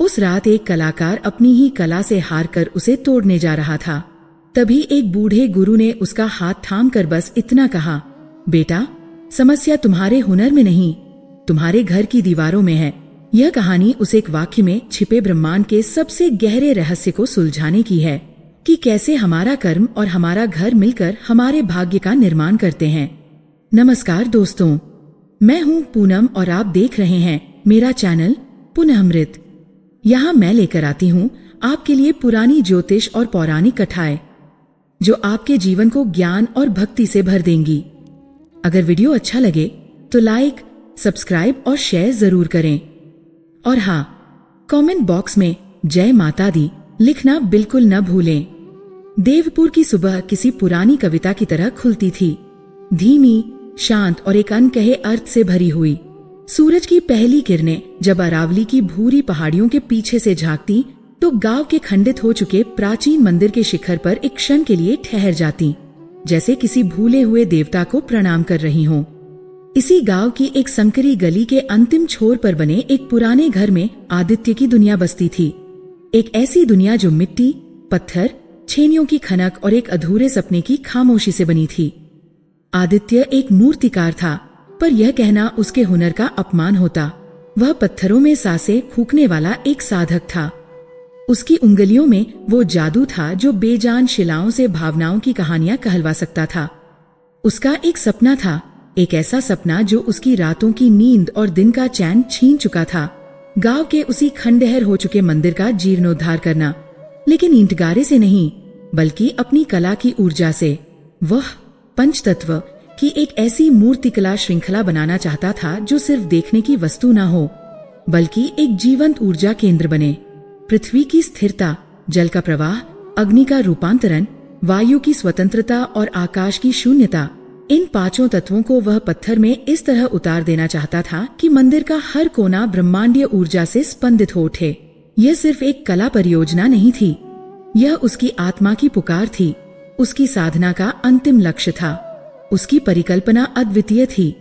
उस रात एक कलाकार अपनी ही कला से हार कर उसे तोड़ने जा रहा था। तभी एक बूढ़े गुरु ने उसका हाथ थाम कर बस इतना कहा, बेटा, समस्या तुम्हारे हुनर में नहीं, तुम्हारे घर की दीवारों में है। यह कहानी उस एक वाक्य में छिपे ब्रह्मांड के सबसे गहरे रहस्य को सुलझाने की है कि कैसे हमारा कर्म और हमारा घर मिलकर हमारे भाग्य का निर्माण करते हैं। नमस्कार दोस्तों, मैं हूँ पूनम और आप देख रहे हैं मेरा चैनल पुनःमृत। यहाँ मैं लेकर आती हूँ आपके लिए पुरानी ज्योतिष और पौराणिक कथाएं जो आपके जीवन को ज्ञान और भक्ति से भर देंगी। अगर वीडियो अच्छा लगे तो लाइक, सब्सक्राइब और शेयर जरूर करें। और हाँ, कमेंट बॉक्स में जय माता दी लिखना बिल्कुल न भूलें। देवपुर की सुबह किसी पुरानी कविता की तरह खुलती थी, धीमी, शांत और एक अनकहे अर्थ से भरी हुई। सूरज की पहली किरणें जब अरावली की भूरी पहाड़ियों के पीछे से झांकती तो गांव के खंडित हो चुके प्राचीन मंदिर के शिखर पर एक क्षण के लिए ठहर जाती, जैसे किसी भूले हुए देवता को प्रणाम कर रही हों। इसी गांव की एक संकरी गली के अंतिम छोर पर बने एक पुराने घर में आदित्य की दुनिया बसती थी। एक ऐसी दुनिया जो मिट्टी, पत्थर, छेनियों की खनक और एक अधूरे सपने की खामोशी से बनी थी। आदित्य एक मूर्तिकार था, पर यह कहना उसके हुनर का अपमान होता। वह पत्थरों में सांसें फूंकने वाला एक साधक था। उसकी उंगलियों में वो जादू था जो बेजान शिलाओं से भावनाओं की कहानियां कहलवा सकता था। उसका एक सपना था, एक ऐसा सपना जो उसकी रातों की नींद और दिन का चैन छीन चुका था। गांव के उसी खंडहर हो चुके मंदिर का जीर्णोद्धार करना, लेकिन ईंटगारे से नहीं बल्कि अपनी कला की ऊर्जा से। वह पंचतत्व की एक ऐसी मूर्तिकला श्रृंखला बनाना चाहता था जो सिर्फ देखने की वस्तु न हो बल्कि एक जीवंत ऊर्जा केंद्र बने। पृथ्वी की स्थिरता, जल का प्रवाह, अग्नि का रूपांतरण, वायु की स्वतंत्रता और आकाश की शून्यता, इन पांचों तत्वों को वह पत्थर में इस तरह उतार देना चाहता था कि मंदिर का हर कोना ब्रह्मांडीय ऊर्जा से स्पंदित हो उठे। यह सिर्फ एक कला परियोजना नहीं थी, यह उसकी आत्मा की पुकार थी, उसकी साधना का अंतिम लक्ष्य था। उसकी परिकल्पना अद्वितीय थी।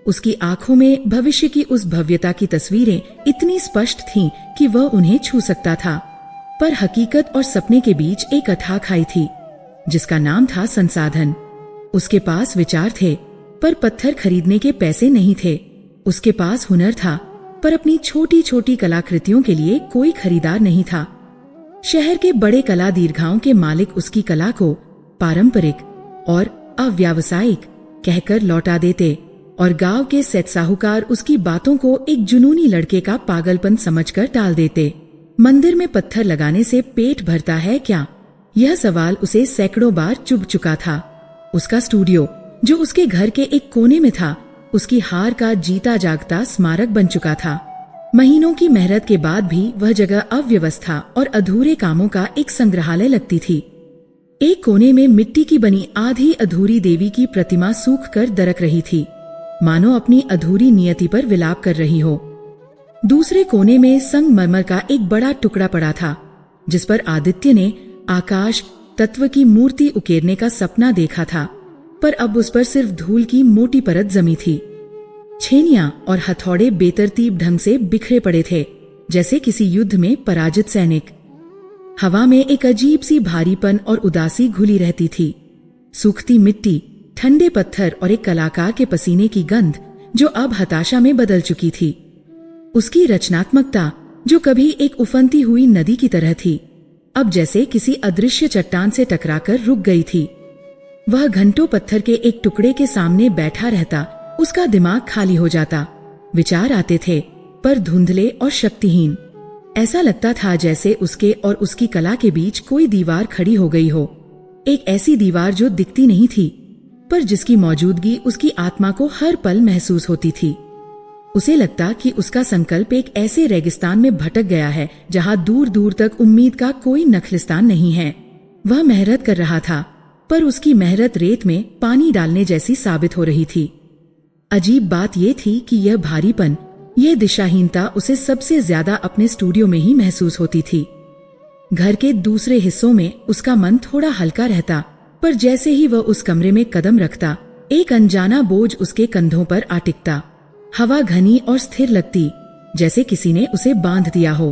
उसकी आंखों में भविष्य की उस भव्यता की तस्वीरें इतनी स्पष्ट थीं कि वह उन्हें छू सकता था। पर हकीकत और सपने के बीच एक अथाह खाई थी जिसका नाम था संसाधन। उसके पास विचार थे पर पत्थर खरीदने के पैसे नहीं थे। उसके पास हुनर था पर अपनी छोटी छोटी कलाकृतियों के लिए कोई खरीदार नहीं था। शहर के बड़े कला दीर्घाओं के मालिक उसकी कला को पारंपरिक और अव्यावसायिक कहकर लौटा देते और गांव के सेठ साहूकार उसकी बातों को एक जुनूनी लड़के का पागलपन समझकर टाल देते। मंदिर में पत्थर लगाने से पेट भरता है क्या? यह सवाल उसे सैकड़ों बार चुभ चुका था। उसका स्टूडियो जो उसके घर के एक कोने में था, उसकी हार का जीता जागता स्मारक बन चुका था। महीनों की मेहनत के बाद भी वह जगह अव्यवस्था और अधूरे कामों का एक संग्रहालय लगती थी। एक कोने में मिट्टी की बनी आधी अधूरी देवी की प्रतिमा सूख कर दरक रही थी, मानो अपनी अधूरी नियति पर विलाप कर रही हो। दूसरे कोने में संगमरमर का एक बड़ा टुकड़ा पड़ा था जिस पर आदित्य ने आकाश तत्व की मूर्ति उकेरने का सपना देखा था, पर अब उस पर सिर्फ धूल की मोटी परत जमी थी। छेनियां और हथौड़े बेतरतीब ढंग से बिखरे पड़े थे, जैसे किसी युद्ध में पराजित सैनिक। हवा में एक अजीब सी भारीपन और उदासी घुली रहती थी। सूखती मिट्टी, ठंडे पत्थर और एक कलाकार के पसीने की गंध जो अब हताशा में बदल चुकी थी। उसकी रचनात्मकता जो कभी एक उफनती हुई नदी की तरह थी, अब जैसे किसी अदृश्य चट्टान से टकराकर रुक गई थी। वह घंटों पत्थर के एक टुकड़े के सामने बैठा रहता, उसका दिमाग खाली हो जाता। विचार आते थे पर धुंधले और शक्तिहीन। ऐसा लगता था जैसे उसके और उसकी कला के बीच कोई दीवार खड़ी हो गई हो, एक ऐसी दीवार जो दिखती नहीं थी पर जिसकी मौजूदगी उसकी आत्मा को हर पल महसूस होती थी। उसे लगता कि उसका संकल्प एक ऐसे रेगिस्तान में भटक गया है जहां दूर दूर तक उम्मीद का कोई नखलिस्तान नहीं है। वह मेहनत कर रहा था पर उसकी मेहनत रेत में पानी डालने जैसी साबित हो रही थी। अजीब बात यह थी कि यह भारीपन, यह दिशाहीनता उसे सबसे ज्यादा अपने स्टूडियो में ही महसूस होती थी। घर के दूसरे हिस्सों में उसका मन थोड़ा हल्का रहता, पर जैसे ही वह उस कमरे में कदम रखता, एक अनजाना बोझ उसके कंधों पर आ टिकता। हवा घनी और स्थिर लगती, जैसे किसी ने उसे बांध दिया हो।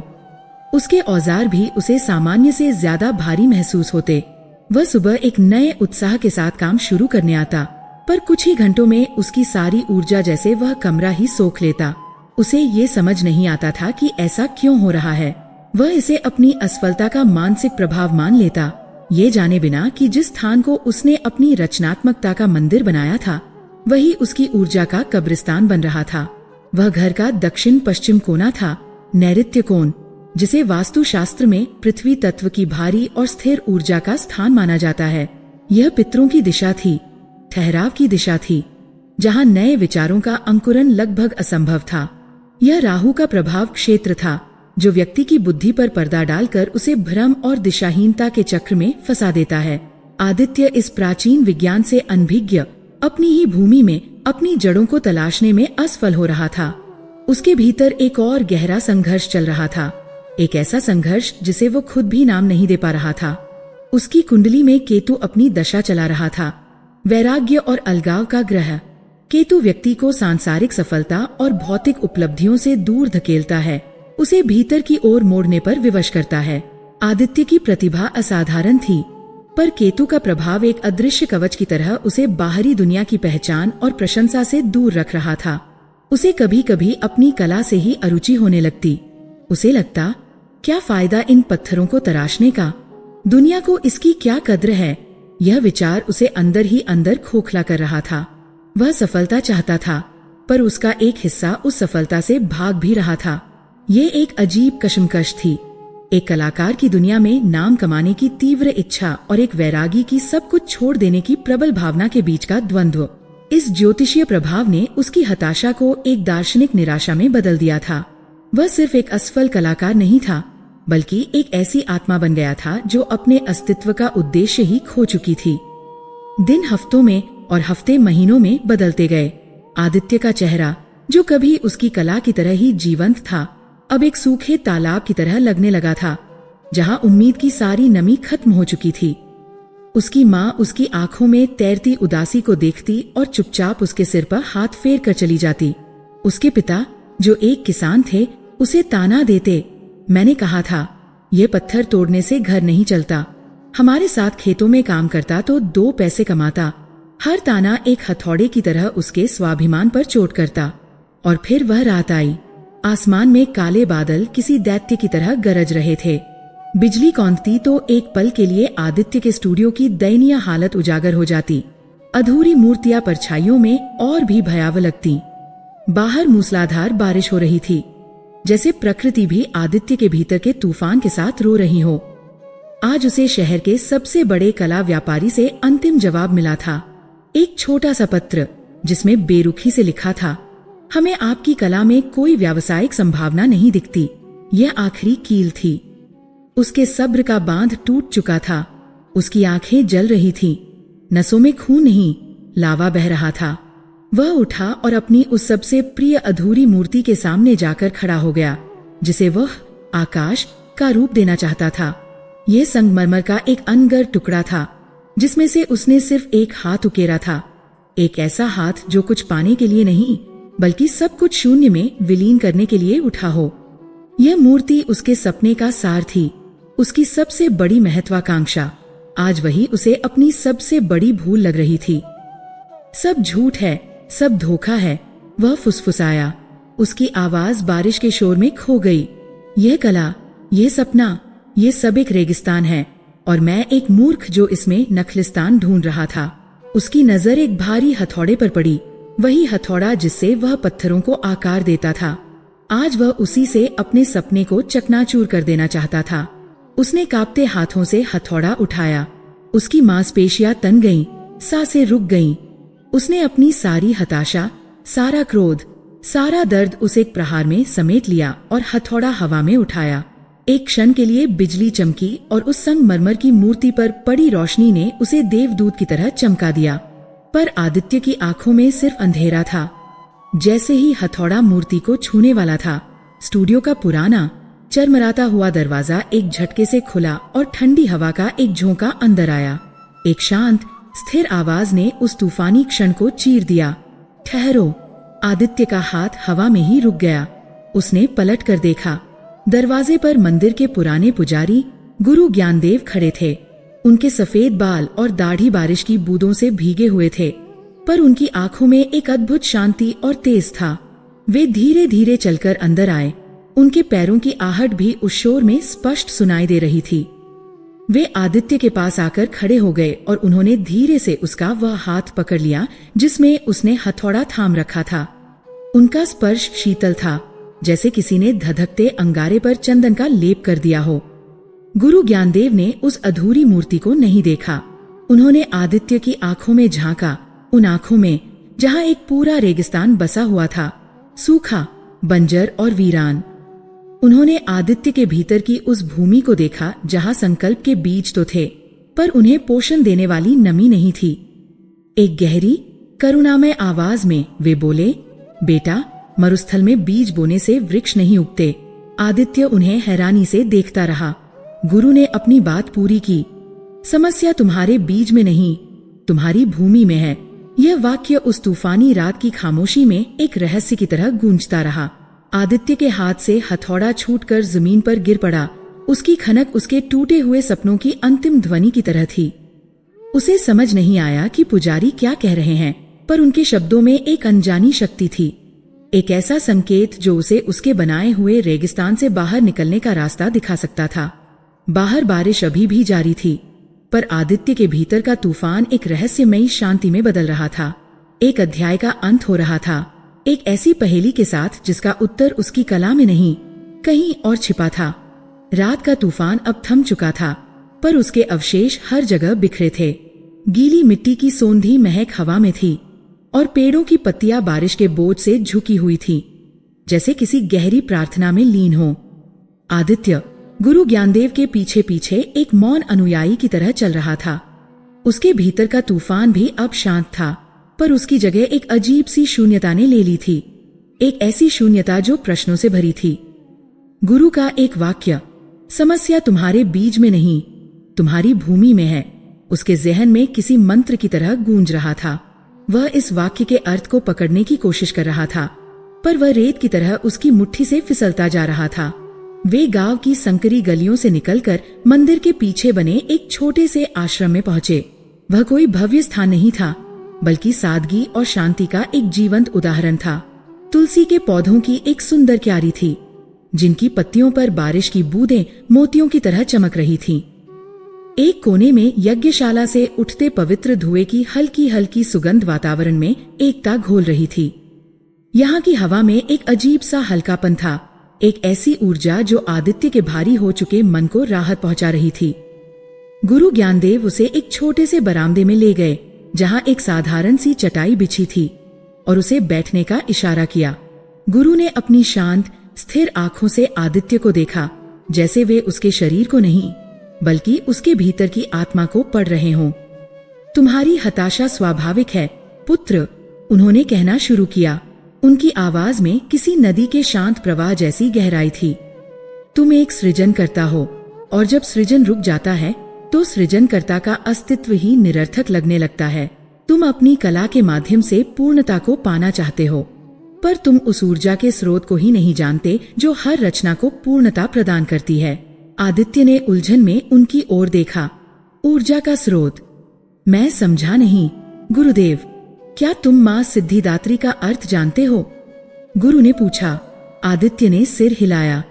उसके औजार भी उसे सामान्य से ज्यादा भारी महसूस होते। वह सुबह एक नए उत्साह के साथ काम शुरू करने आता, पर कुछ ही घंटों में उसकी सारी ऊर्जा जैसे वह कमरा ही सोख लेता। उसे ये समझ नहीं आता था कि ऐसा क्यों हो रहा है। वह इसे अपनी असफलता का मानसिक प्रभाव मान लेता, ये जाने बिना कि जिस स्थान को उसने अपनी रचनात्मकता का मंदिर बनाया था वही उसकी ऊर्जा का कब्रिस्तान बन रहा था। वह घर का दक्षिण पश्चिम कोना था, नैऋत्य कोण, जिसे वास्तुशास्त्र में पृथ्वी तत्व की भारी और स्थिर ऊर्जा का स्थान माना जाता है। यह पितरों की दिशा थी, ठहराव की दिशा थी, जहाँ नए विचारों का अंकुरन लगभग असंभव था। यह राहु का प्रभाव क्षेत्र था, जो व्यक्ति की बुद्धि पर पर्दा डालकर उसे भ्रम और दिशाहीनता के चक्र में फंसा देता है। आदित्य इस प्राचीन विज्ञान से अनभिज्ञ अपनी ही भूमि में अपनी जड़ों को तलाशने में असफल हो रहा था। उसके भीतर एक और गहरा संघर्ष चल रहा था, एक ऐसा संघर्ष जिसे वो खुद भी नाम नहीं दे पा रहा था। उसकी कुंडली में केतु अपनी दशा चला रहा था, वैराग्य और अलगाव का ग्रह। केतु व्यक्ति को सांसारिक सफलता और भौतिक उपलब्धियों से दूर धकेलता है, उसे भीतर की ओर मोड़ने पर विवश करता है। आदित्य की प्रतिभा असाधारण थी, पर केतु का प्रभाव एक अदृश्य कवच की तरह उसे बाहरी दुनिया की पहचान और प्रशंसा से दूर रख रहा था। उसे कभी कभी अपनी कला से ही अरुचि होने लगती। उसे लगता, क्या फायदा इन पत्थरों को तराशने का, दुनिया को इसकी क्या कद्र है। यह विचार उसे अंदर ही अंदर खोखला कर रहा था। वह सफलता चाहता था, पर उसका एक हिस्सा उस सफलता से भाग भी रहा था। ये एक अजीब कशमकश थी, एक कलाकार की दुनिया में नाम कमाने की तीव्र इच्छा और एक वैरागी की सब कुछ छोड़ देने की प्रबल भावना के बीच का द्वंद्व। इस ज्योतिषीय प्रभाव ने उसकी हताशा को एक दार्शनिक निराशा में बदल दिया था। वह सिर्फ एक असफल कलाकार नहीं था, बल्कि एक ऐसी आत्मा बन गया था जो अपने अस्तित्व का उद्देश्य ही खो चुकी थी। दिन हफ्तों में और हफ्ते महीनों में बदलते गए। आदित्य का चेहरा, जो कभी उसकी कला की तरह ही जीवंत था, अब एक सूखे तालाब की तरह लगने लगा था, जहां उम्मीद की सारी नमी खत्म हो चुकी थी। उसकी माँ उसकी आंखों में तैरती उदासी को देखती और चुपचाप उसके सिर पर हाथ फेर कर चली जाती। उसके पिता, जो एक किसान थे, उसे ताना देते, मैंने कहा था, ये पत्थर तोड़ने से घर नहीं चलता। हमारे साथ खेतों में काम करता तो 2 पैसे कमाता। हर ताना एक हथौड़े की तरह उसके स्वाभिमान पर चोट करता। और फिर वह रात आई। आसमान में काले बादल किसी दैत्य की तरह गरज रहे थे। बिजली कौंधती तो एक पल के लिए आदित्य के स्टूडियो की दयनीय हालत उजागर हो जाती। अधूरी मूर्तियां परछाइयों में और भी भयावह लगती। बाहर मूसलाधार बारिश हो रही थी, जैसे प्रकृति भी आदित्य के भीतर के तूफान के साथ रो रही हो। आज उसे शहर के सबसे बड़े कला व्यापारी से अंतिम जवाब मिला था। एक छोटा सा पत्र, जिसमें बेरुखी से लिखा था, हमें आपकी कला में कोई व्यावसायिक संभावना नहीं दिखती। यह आखिरी कील थी। उसके सब्र का बांध टूट चुका था। उसकी आंखें जल रही थीं, नसों में खून नहीं, लावा बह रहा था। वह उठा और अपनी उस सबसे प्रिय अधूरी मूर्ति के सामने जाकर खड़ा हो गया, जिसे वह आकाश का रूप देना चाहता था। यह संगमरमर का एक अनगर टुकड़ा था, जिसमें से उसने सिर्फ एक हाथ उकेरा था। एक ऐसा हाथ जो कुछ पाने के लिए नहीं, बल्कि सब कुछ शून्य में विलीन करने के लिए उठा हो। यह मूर्ति उसके सपने का सार थी, उसकी सबसे बड़ी महत्वाकांक्षा। आज वही उसे अपनी सबसे बड़ी भूल लग रही थी। सब झूठ है, सब धोखा है, वह फुसफुसाया। उसकी आवाज बारिश के शोर में खो गई। यह कला, यह सपना, ये सब एक रेगिस्तान है, और मैं एक मूर्ख जो इसमें नखलिस्तान ढूंढ रहा था। उसकी नजर एक भारी हथौड़े पर पड़ी, वही हथौड़ा जिससे वह पत्थरों को आकार देता था। आज वह उसी से अपने सपने को चकनाचूर कर देना चाहता था। उसने कांपते हाथों से हथौड़ा उठाया। उसकी मांसपेशियां तन गईं, सांसें रुक गईं। उसने अपनी सारी हताशा, सारा क्रोध, सारा दर्द उस एक प्रहार में समेट लिया और हथौड़ा हवा में उठाया। एक क्षण के लिए बिजली चमकी और उस संगमरमर की मूर्ति पर पड़ी रोशनी ने उसे देवदूत की तरह चमका दिया। पर आदित्य की आंखों में सिर्फ अंधेरा था। जैसे ही हथौड़ा मूर्ति को छूने वाला था, स्टूडियो का पुराना चरमराता हुआ दरवाजा एक झटके से खुला और ठंडी हवा का एक झोंका अंदर आया। एक शांत, स्थिर आवाज ने उस तूफानी क्षण को चीर दिया। ठहरो। आदित्य का हाथ हवा में ही रुक गया। उसने पलट कर देखा। दरवाजे पर मंदिर के पुराने पुजारी गुरु ज्ञानदेव खड़े थे। उनके सफेद बाल और दाढ़ी बारिश की बूंदों से भीगे हुए थे, पर उनकी आंखों में एक अद्भुत शांति और तेज था। वे धीरे धीरे चलकर अंदर आए। उनके पैरों की आहट भी उस शोर में स्पष्ट सुनाई दे रही थी। वे आदित्य के पास आकर खड़े हो गए और उन्होंने धीरे से उसका वह हाथ पकड़ लिया जिसमें उसने हथौड़ा थाम रखा था। उनका स्पर्श शीतल था, जैसे किसी ने धधकते अंगारे पर चंदन का लेप कर दिया हो। गुरु ज्ञानदेव ने उस अधूरी मूर्ति को नहीं देखा। उन्होंने आदित्य की आंखों में झांका, उन आंखों में जहां एक पूरा रेगिस्तान बसा हुआ था, सूखा, बंजर और वीरान। उन्होंने आदित्य के भीतर की उस भूमि को देखा जहां संकल्प के बीज तो थे, पर उन्हें पोषण देने वाली नमी नहीं थी। एक गहरी, करुणामय आवाज में वे बोले, बेटा, मरुस्थल में बीज बोने से वृक्ष नहीं उगते। आदित्य उन्हें हैरानी से देखता रहा। गुरु ने अपनी बात पूरी की। समस्या तुम्हारे बीज में नहीं, तुम्हारी भूमि में है। यह वाक्य उस तूफानी रात की खामोशी में एक रहस्य की तरह गूंजता रहा। आदित्य के हाथ से हथौड़ा छूटकर जमीन पर गिर पड़ा। उसकी खनक उसके टूटे हुए सपनों की अंतिम ध्वनि की तरह थी। उसे समझ नहीं आया कि पुजारी क्या कह रहे हैं, पर उनके शब्दों में एक अनजानी शक्ति थी, एक ऐसा संकेत जो उसे उसके बनाए हुए रेगिस्तान से बाहर निकलने का रास्ता दिखा सकता था। बाहर बारिश अभी भी जारी थी, पर आदित्य के भीतर का तूफान एक रहस्यमयी शांति में बदल रहा था। एक अध्याय का अंत हो रहा था, एक ऐसी पहेली के साथ जिसका उत्तर उसकी कला में नहीं, कहीं और छिपा था। रात का तूफान अब थम चुका था, पर उसके अवशेष हर जगह बिखरे थे। गीली मिट्टी की सोंधी महक हवा में थी और पेड़ों की पत्तियां बारिश के बोझ से झुकी हुई थी, जैसे किसी गहरी प्रार्थना में लीन हो। आदित्य गुरु ज्ञानदेव के पीछे पीछे एक मौन अनुयायी की तरह चल रहा था। उसके भीतर का तूफान भी अब शांत था, पर उसकी जगह एक अजीब सी शून्यता ने ले ली थी, एक ऐसी शून्यता जो प्रश्नों से भरी थी। गुरु का एक वाक्य, समस्या तुम्हारे बीज में नहीं, तुम्हारी भूमि में है, उसके जहन में किसी मंत्र की तरह गूंज रहा था। वह इस वाक्य के अर्थ को पकड़ने की कोशिश कर रहा था, पर वह रेत की तरह उसकी मुट्ठी से फिसलता जा रहा था। वे गांव की संकरी गलियों से निकलकर मंदिर के पीछे बने एक छोटे से आश्रम में पहुंचे। वह कोई भव्य स्थान नहीं था, बल्कि सादगी और शांति का एक जीवंत उदाहरण था। तुलसी के पौधों की एक सुंदर क्यारी थी, जिनकी पत्तियों पर बारिश की बूंदें मोतियों की तरह चमक रही थीं। एक कोने में यज्ञशाला से उठते पवित्र धुएं की हल्की हल्की सुगंध वातावरण में एकता घोल रही थी। यहाँ की हवा में एक अजीब सा हल्कापन था, एक ऐसी ऊर्जा जो आदित्य के भारी हो चुके मन को राहत पहुंचा रही थी। गुरु ज्ञानदेव उसे एक छोटे से बरामदे में ले गए, जहां एक साधारण सी चटाई बिछी थी, और उसे बैठने का इशारा किया। गुरु ने अपनी शांत स्थिर आंखों से आदित्य को देखा, जैसे वे उसके शरीर को नहीं, बल्कि उसके भीतर की आत्मा को पढ़ रहे हों। तुम्हारी हताशा स्वाभाविक है पुत्र, उन्होंने कहना शुरू किया। उनकी आवाज में किसी नदी के शांत प्रवाह जैसी गहराई थी। तुम एक सृजनकर्ता हो, और जब सृजन रुक जाता है तो सृजनकर्ता का अस्तित्व ही निरर्थक लगने लगता है। तुम अपनी कला के माध्यम से पूर्णता को पाना चाहते हो, पर तुम उस ऊर्जा के स्रोत को ही नहीं जानते जो हर रचना को पूर्णता प्रदान करती है। आदित्य ने उलझन में उनकी ओर देखा। ऊर्जा का स्रोत? मैं समझा नहीं गुरुदेव, क्या तुम माँ सिद्धिदात्री का अर्थ जानते हो? गुरु ने पूछा। आदित्य ने सिर हिलाया।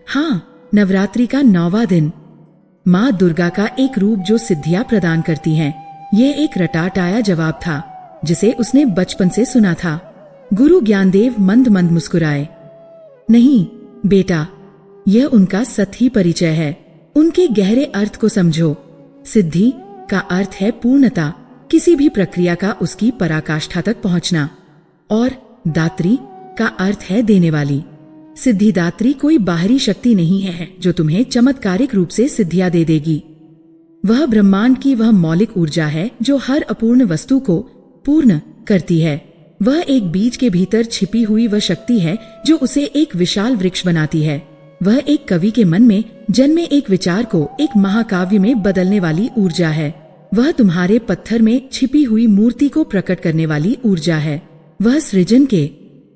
हाँ, नवरात्रि का 9वां दिन, माँ दुर्गा का एक रूप जो सिद्धियां प्रदान करती हैं। यह एक रटाटाया जवाब था, जिसे उसने बचपन से सुना था। गुरु ज्ञानदेव मंद मंद मुस्कुराए। नहीं बेटा, यह उनका सतही परिचय है। उनके गहरे अर्थ को समझो। सिद्धि का अर्थ है पूर्णता, किसी भी प्रक्रिया का उसकी पराकाष्ठा तक पहुंचना, और दात्री का अर्थ है देने वाली। सिद्धिदात्री कोई बाहरी शक्ति नहीं है जो तुम्हें चमत्कारिक रूप से सिद्धियां दे देगी। वह ब्रह्मांड की वह मौलिक ऊर्जा है जो हर अपूर्ण वस्तु को पूर्ण करती है। वह एक बीज के भीतर छिपी हुई वह शक्ति है जो उसे एक विशाल वृक्ष बनाती है। वह एक कवि के मन में जन्मे एक विचार को एक महाकाव्य में बदलने वाली ऊर्जा है। वह तुम्हारे पत्थर में छिपी हुई मूर्ति को प्रकट करने वाली ऊर्जा है। वह सृजन के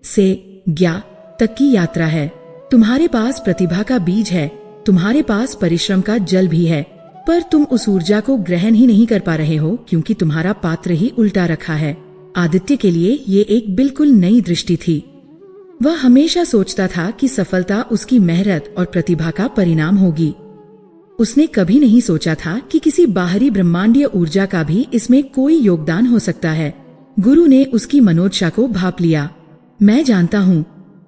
से ज्ञा तक की यात्रा है, तुम्हारे पास प्रतिभा का बीज है, तुम्हारे पास परिश्रम का जल भी है, पर तुम उस ऊर्जा को ग्रहण ही नहीं कर पा रहे हो क्योंकि तुम्हारा पात्र ही उल्टा रखा है। आदित्य के लिए ये एक बिल्कुल नई दृष्टि थी। वह हमेशा सोचता था कि सफलता उसकी मेहनत और प्रतिभा का परिणाम होगी। उसने कभी नहीं सोचा था कि किसी बाहरी ब्रह्मांडीय ऊर्जा का भी इसमें कोई योगदान हो सकता है। गुरु ने उसकी मनोदशा को भांप लिया। मैं जानता हूँ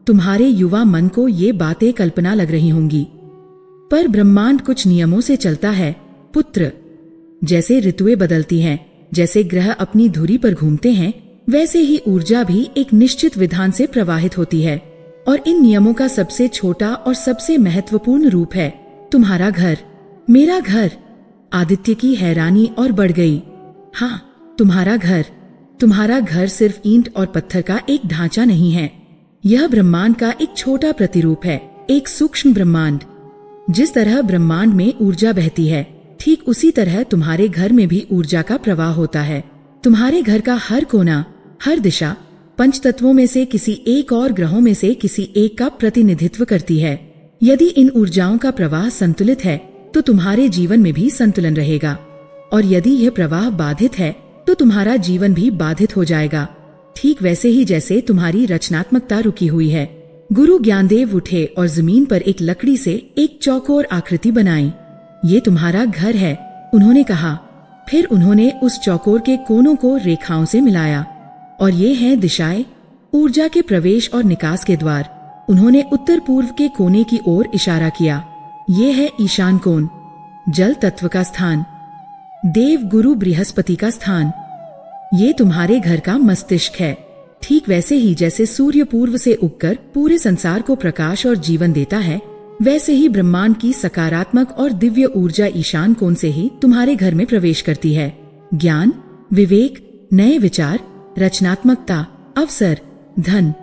तुम्हारे युवा मन को ये बातें कल्पना लग रही होंगी, पर ब्रह्मांड कुछ नियमों से चलता है पुत्र। जैसे ऋतुएं बदलती हैं, जैसे ग्रह अपनी धुरी पर घूमते हैं, वैसे ही ऊर्जा भी एक निश्चित विधान से प्रवाहित होती है। और इन नियमों का सबसे छोटा और सबसे महत्वपूर्ण रूप है तुम्हारा घर, मेरा घर। आदित्य की हैरानी और बढ़ गई। हाँ, तुम्हारा घर सिर्फ ईंट और पत्थर का एक ढांचा नहीं है। यह ब्रह्मांड का एक छोटा प्रतिरूप है, एक सूक्ष्म ब्रह्मांड। जिस तरह ब्रह्मांड में ऊर्जा बहती है, ठीक उसी तरह तुम्हारे घर में भी ऊर्जा का प्रवाह होता है। तुम्हारे घर का हर कोना, हर दिशा पंच तत्वों में से किसी एक और ग्रहों में से किसी एक का प्रतिनिधित्व करती है। यदि इन ऊर्जाओं का प्रवाह संतुलित है तो तुम्हारे जीवन में भी संतुलन रहेगा, और यदि यह प्रवाह बाधित है तो तुम्हारा जीवन भी बाधित हो जाएगा, ठीक वैसे ही जैसे तुम्हारी रचनात्मकता रुकी हुई है। गुरु ज्ञानदेव उठे और जमीन पर एक लकड़ी से एक चौकोर आकृति बनाई। ये तुम्हारा घर है, उन्होंने कहा। फिर उन्होंने उस चौकोर के कोनों को रेखाओं से मिलाया, और ये हैं दिशाएं, ऊर्जा के प्रवेश और निकास के द्वार। उन्होंने उत्तर पूर्व के कोने की ओर इशारा किया। ये है ईशान कोण, जल तत्व का स्थान, देव गुरु बृहस्पति का स्थान। ये तुम्हारे घर का मस्तिष्क है। ठीक वैसे ही जैसे सूर्य पूर्व से उगकर पूरे संसार को प्रकाश और जीवन देता है, वैसे ही ब्रह्मांड की सकारात्मक और दिव्य ऊर्जा ईशान कोण से ही तुम्हारे घर में प्रवेश करती है। ज्ञान, विवेक, नए विचार, रचनात्मकता, अवसर, धन,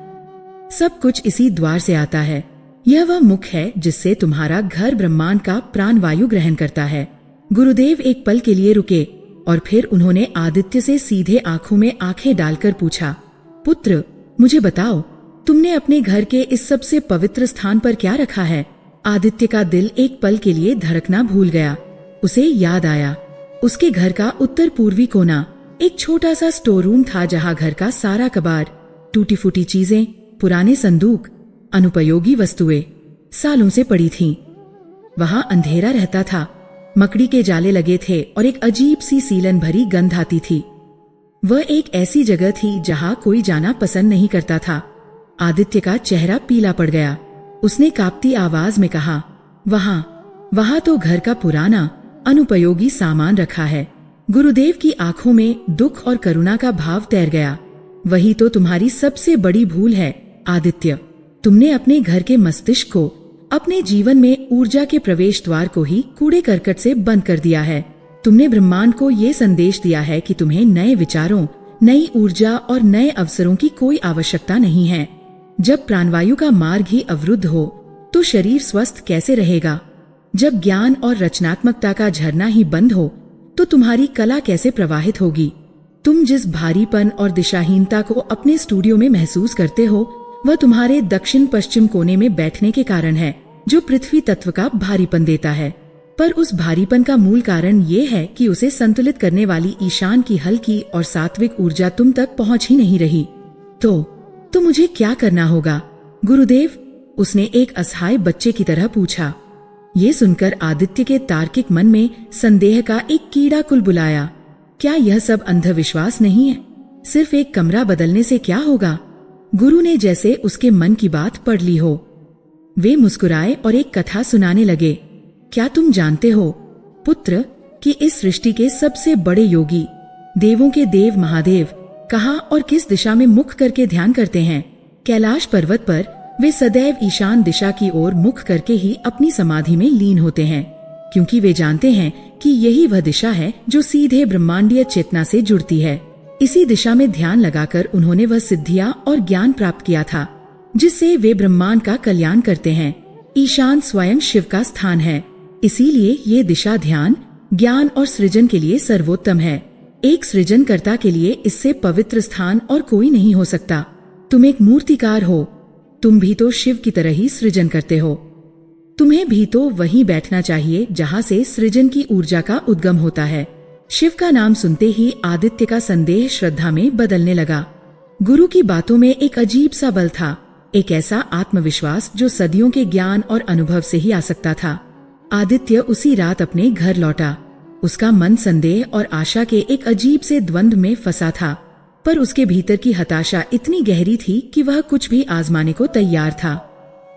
सब कुछ इसी द्वार से आता है। यह वह मुख है जिससे तुम्हारा घर ब्रह्मांड का प्राणवायु ग्रहण करता है। गुरुदेव एक पल के लिए रुके और फिर उन्होंने आदित्य से सीधे आंखों में आंखें डालकर पूछा, पुत्र, मुझे बताओ, तुमने अपने घर के इस सबसे पवित्र स्थान पर क्या रखा है? आदित्य का दिल एक पल के लिए धड़कना भूल गया। उसे याद आया, उसके घर का उत्तर पूर्वी कोना एक छोटा सा स्टोर रूम था जहाँ घर का सारा कबाड़, टूटी फूटी चीजें, पुराने संदूक, अनुपयोगी वस्तुएं सालों से पड़ी थीं। वहां अंधेरा रहता था, मकड़ी के जाले लगे थे और एक अजीब सी सीलन भरी गंध आती थी। वह एक ऐसी जगह थी जहां कोई जाना पसंद नहीं करता था। आदित्य का चेहरा पीला पड़ गया। उसने कांपती आवाज में कहा, वहां तो घर का पुराना अनुपयोगी सामान रखा है। गुरुदेव की आंखों में दुख और करुणा का भाव तैर गया। वही तो तुम्हारी सबसे बड़ी भूल है आदित्य। तुमने अपने घर के मस्तिष्क को, अपने जीवन में ऊर्जा के प्रवेश द्वार को ही कूड़े करकट से बंद कर दिया है। तुमने ब्रह्मांड को ये संदेश दिया है कि तुम्हें नए विचारों, नई ऊर्जा और नए अवसरों की कोई आवश्यकता नहीं है। जब प्राणवायु का मार्ग ही अवरुद्ध हो तो शरीर स्वस्थ कैसे रहेगा? जब ज्ञान और रचनात्मकता का झरना ही बंद हो तो तुम्हारी कला कैसे प्रवाहित होगी? तुम जिस भारीपन और दिशाहीनता को अपने स्टूडियो में महसूस करते हो, वह तुम्हारे दक्षिण पश्चिम कोने में बैठने के कारण है, जो पृथ्वी तत्व का भारीपन देता है। पर उस भारीपन का मूल कारण ये है कि उसे संतुलित करने वाली ईशान की हल्की और सात्विक ऊर्जा तुम तक पहुंच ही नहीं रही। तो मुझे क्या करना होगा गुरुदेव? उसने एक असहाय बच्चे की तरह पूछा। ये सुनकर आदित्य के तार्किक मन में संदेह का एक कीड़ा कुलबुलाया। क्या यह सब अंधविश्वास नहीं है? सिर्फ एक कमरा बदलने से क्या होगा? गुरु ने जैसे उसके मन की बात पढ़ ली हो। वे मुस्कुराए और एक कथा सुनाने लगे। क्या तुम जानते हो पुत्र कि इस सृष्टि के सबसे बड़े योगी, देवों के देव महादेव, कहाँ और किस दिशा में मुख करके ध्यान करते हैं? कैलाश पर्वत पर वे सदैव ईशान दिशा की ओर मुख करके ही अपनी समाधि में लीन होते हैं, क्योंकि वे जानते हैं कि यही वह दिशा है जो सीधे ब्रह्मांडीय चेतना से जुड़ती है। इसी दिशा में ध्यान लगाकर उन्होंने वह सिद्धियां और ज्ञान प्राप्त किया था जिससे वे ब्रह्मांड का कल्याण करते हैं। ईशान स्वयं शिव का स्थान है, इसीलिए ये दिशा ध्यान, ज्ञान और सृजन के लिए सर्वोत्तम है। एक सृजनकर्ता के लिए इससे पवित्र स्थान और कोई नहीं हो सकता। तुम एक मूर्तिकार हो, तुम भी तो शिव की तरह ही सृजन करते हो। तुम्हें भी तो वहीं बैठना चाहिए जहां से सृजन की ऊर्जा का उद्गम होता है। शिव का नाम सुनते ही आदित्य का संदेह श्रद्धा में बदलने लगा। गुरु की बातों में एक अजीब सा बल था, एक ऐसा आत्मविश्वास जो सदियों के ज्ञान और अनुभव से ही आ सकता था। आदित्य उसी रात अपने घर लौटा। उसका मन संदेह और आशा के एक अजीब से द्वंद्व में फंसा था, पर उसके भीतर की हताशा इतनी गहरी थी कि वह कुछ भी आजमाने को तैयार था।